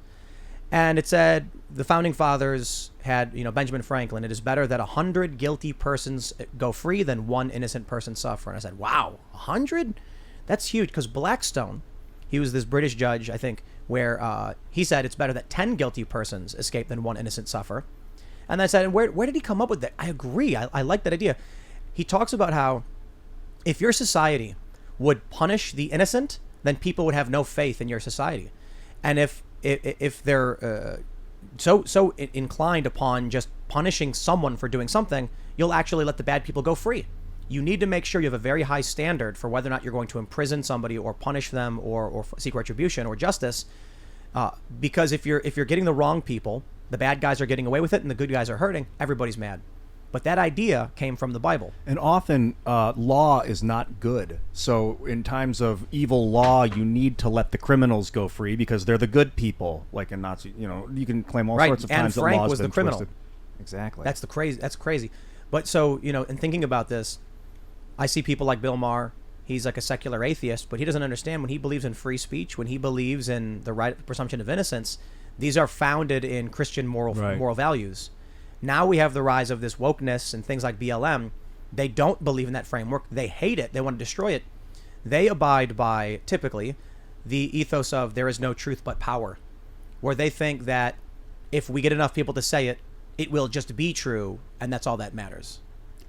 And it said the founding fathers had, Benjamin Franklin, it is better that 100 guilty persons go free than one innocent person suffer. And I said, wow, 100? That's huge, because Blackstone, he was this British judge, I think, where he said it's better that 10 guilty persons escape than one innocent suffer. And I said, where did he come up with that? I agree. I like that idea. He talks about how if your society would punish the innocent, then people would have no faith in your society. And if they're so inclined upon just punishing someone for doing something, you'll actually let the bad people go free. You need to make sure you have a very high standard for whether or not you're going to imprison somebody or punish them or seek retribution or justice. Because if you're getting the wrong people, the bad guys are getting away with it and the good guys are hurting, everybody's mad. But that idea came from the Bible. And often law is not good. So in times of evil law, you need to let the criminals go free because they're the good people. Like in Nazi, you can claim all sorts of times that law has been twisted. Exactly. That's crazy. But so, in thinking about this, I see people like Bill Maher. He's like a secular atheist, but he doesn't understand when he believes in free speech, when he believes in the right presumption of innocence, these are founded in Christian moral values. Now we have the rise of this wokeness and things like BLM. They don't believe in that framework. They hate it. They want to destroy it. They abide by, typically, the ethos of there is no truth but power, where they think that if we get enough people to say it, it will just be true, and that's all that matters.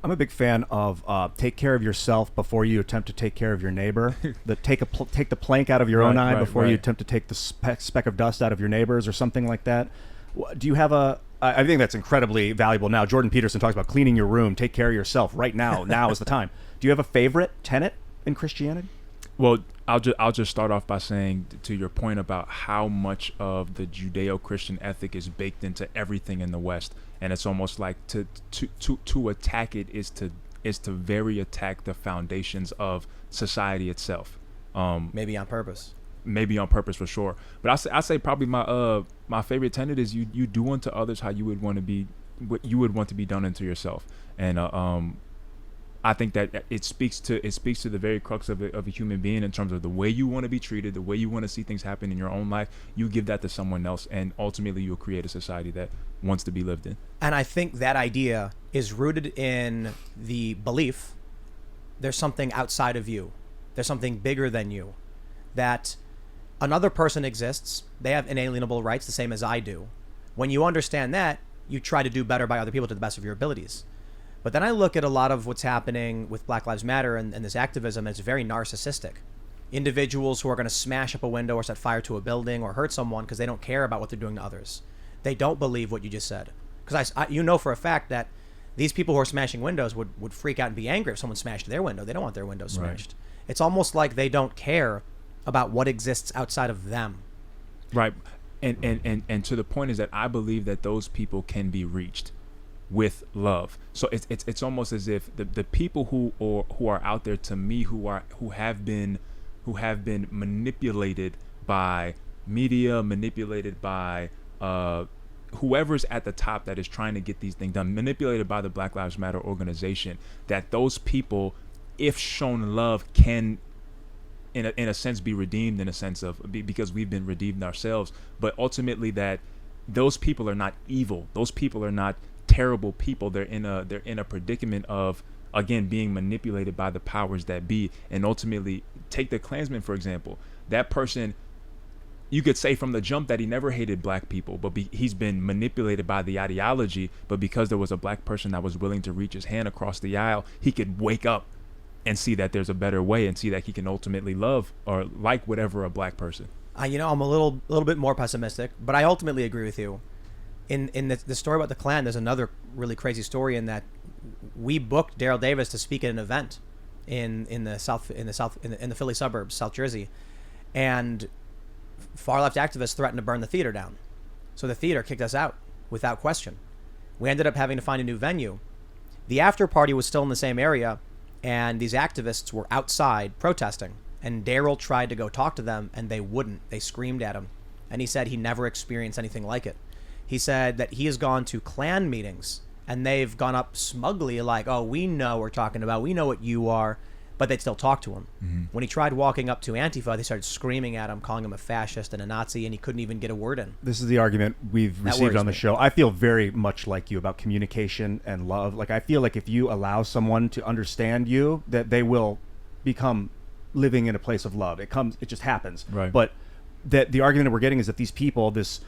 I'm a big fan of take care of yourself before you attempt to take care of your neighbor. Take the plank out of your own eye before you attempt to take the speck of dust out of your neighbor's or something like that. Do you have I think that's incredibly valuable now. Jordan Peterson talks about cleaning your room. Take care of yourself right now. Now is the time. Do you have a favorite tenet in Christianity? Well, I'll just start off by saying to your point about how much of the Judeo-Christian ethic is baked into everything in the West, and it's almost like to attack it is to very attack the foundations of society itself. Maybe on purpose. Maybe on purpose for sure. But I say probably my favorite tenet is you do unto others how you would want to be done unto yourself. And I think that it speaks to the very crux of a human being in terms of the way you want to be treated, the way you want to see things happen in your own life. You give that to someone else, and ultimately you'll create a society that wants to be lived in. And I think that idea is rooted in the belief there's something outside of you. There's something bigger than you. That another person exists. They have inalienable rights the same as I do. When you understand that, you try to do better by other people to the best of your abilities. But then I look at a lot of what's happening with Black Lives Matter and this activism, and it's very narcissistic. Individuals who are going to smash up a window or set fire to a building or hurt someone because they don't care about what they're doing to others. They don't believe what you just said. Because you know for a fact that these people who are smashing windows would freak out and be angry if someone smashed their window. They don't want their window smashed. Right. It's almost like they don't care about what exists outside of them. Right. And to the point is that I believe that those people can be reached with love. So it's almost as if the people who are out there, to me, who have been manipulated by media, manipulated by whoever's at the top that is trying to get these things done, manipulated by the Black Lives Matter organization, that those people, if shown love, can in a sense be redeemed, in a sense of because we've been redeemed ourselves. But ultimately that those people are not evil. Those people are not terrible people. They're in a predicament of, again, being manipulated by the powers that be. And ultimately, take the Klansman, for example. That person, you could say from the jump that he never hated black people, but he's been manipulated by the ideology. But because there was a black person that was willing to reach his hand across the aisle, he could wake up and see that there's a better way, and see that he can ultimately love or like whatever a black person. I'm a little bit more pessimistic, but I ultimately agree with you. In the story about the Klan, there's another really crazy story in that we booked Daryl Davis to speak at an event in the Philly suburbs, South Jersey, and far left activists threatened to burn the theater down. So the theater kicked us out without question. We ended up having to find a new venue. The after party was still in the same area, and these activists were outside protesting. And Daryl tried to go talk to them, and they wouldn't. They screamed at him. and he said he never experienced anything like it. He said that he has gone to Klan meetings, and they've gone up smugly like, oh, we know what we're talking about. We know what you are. But they'd still talk to him. Mm-hmm. When he tried walking up to Antifa, they started screaming at him, calling him a fascist and a Nazi, and he couldn't even get a word in. This is the argument we've received on the show. I feel very much like you about communication and love. Like, I feel like if you allow someone to understand you, that they will become living in a place of love. It just happens. Right. But that the argument that we're getting is that these people, this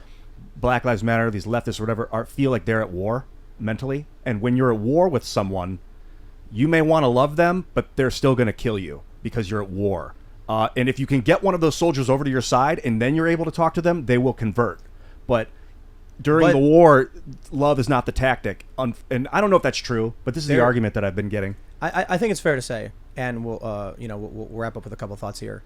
Black Lives Matter, these leftists or whatever, feel like they're at war mentally. And when you're at war with someone, you may want to love them, but they're still going to kill you because you're at war. And if you can get one of those soldiers over to your side and then you're able to talk to them, they will convert. But during the war, love is not the tactic. And I don't know if that's true, but this is the argument that I've been getting. I think it's fair to say, and we'll wrap up with a couple of thoughts here.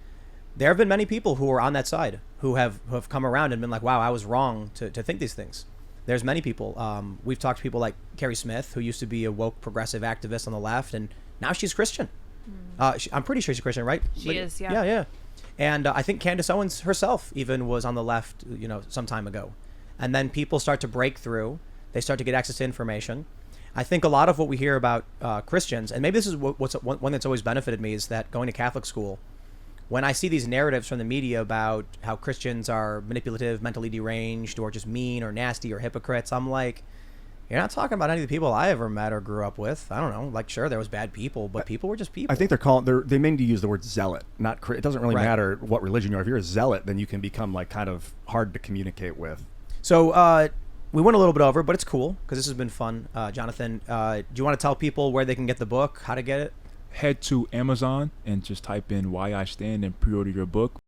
There have been many people who are on that side who have come around and been like, wow, I was wrong to think these things. There's many people. We've talked to people like Carrie Smith, who used to be a woke progressive activist on the left, and now she's Christian. I'm pretty sure she's Christian, right? She is, yeah. Yeah. And I think Candace Owens herself even was on the left, some time ago. And then people start to break through. They start to get access to information. I think a lot of what we hear about Christians, and maybe this is what's one that's always benefited me, is that going to Catholic school, when I see these narratives from the media about how Christians are manipulative, mentally deranged, or just mean or nasty or hypocrites, I'm like, you're not talking about any of the people I ever met or grew up with. I don't know. Like, sure, there was bad people, but people were just people. I think they mean to use the word zealot. It doesn't really matter what religion you are. If you're a zealot, then you can become like kind of hard to communicate with. So we went a little bit over, but it's cool because this has been fun. Jonathan, do you want to tell people where they can get the book, how to get it? Head to Amazon and just type in Why I Stand and pre-order your book.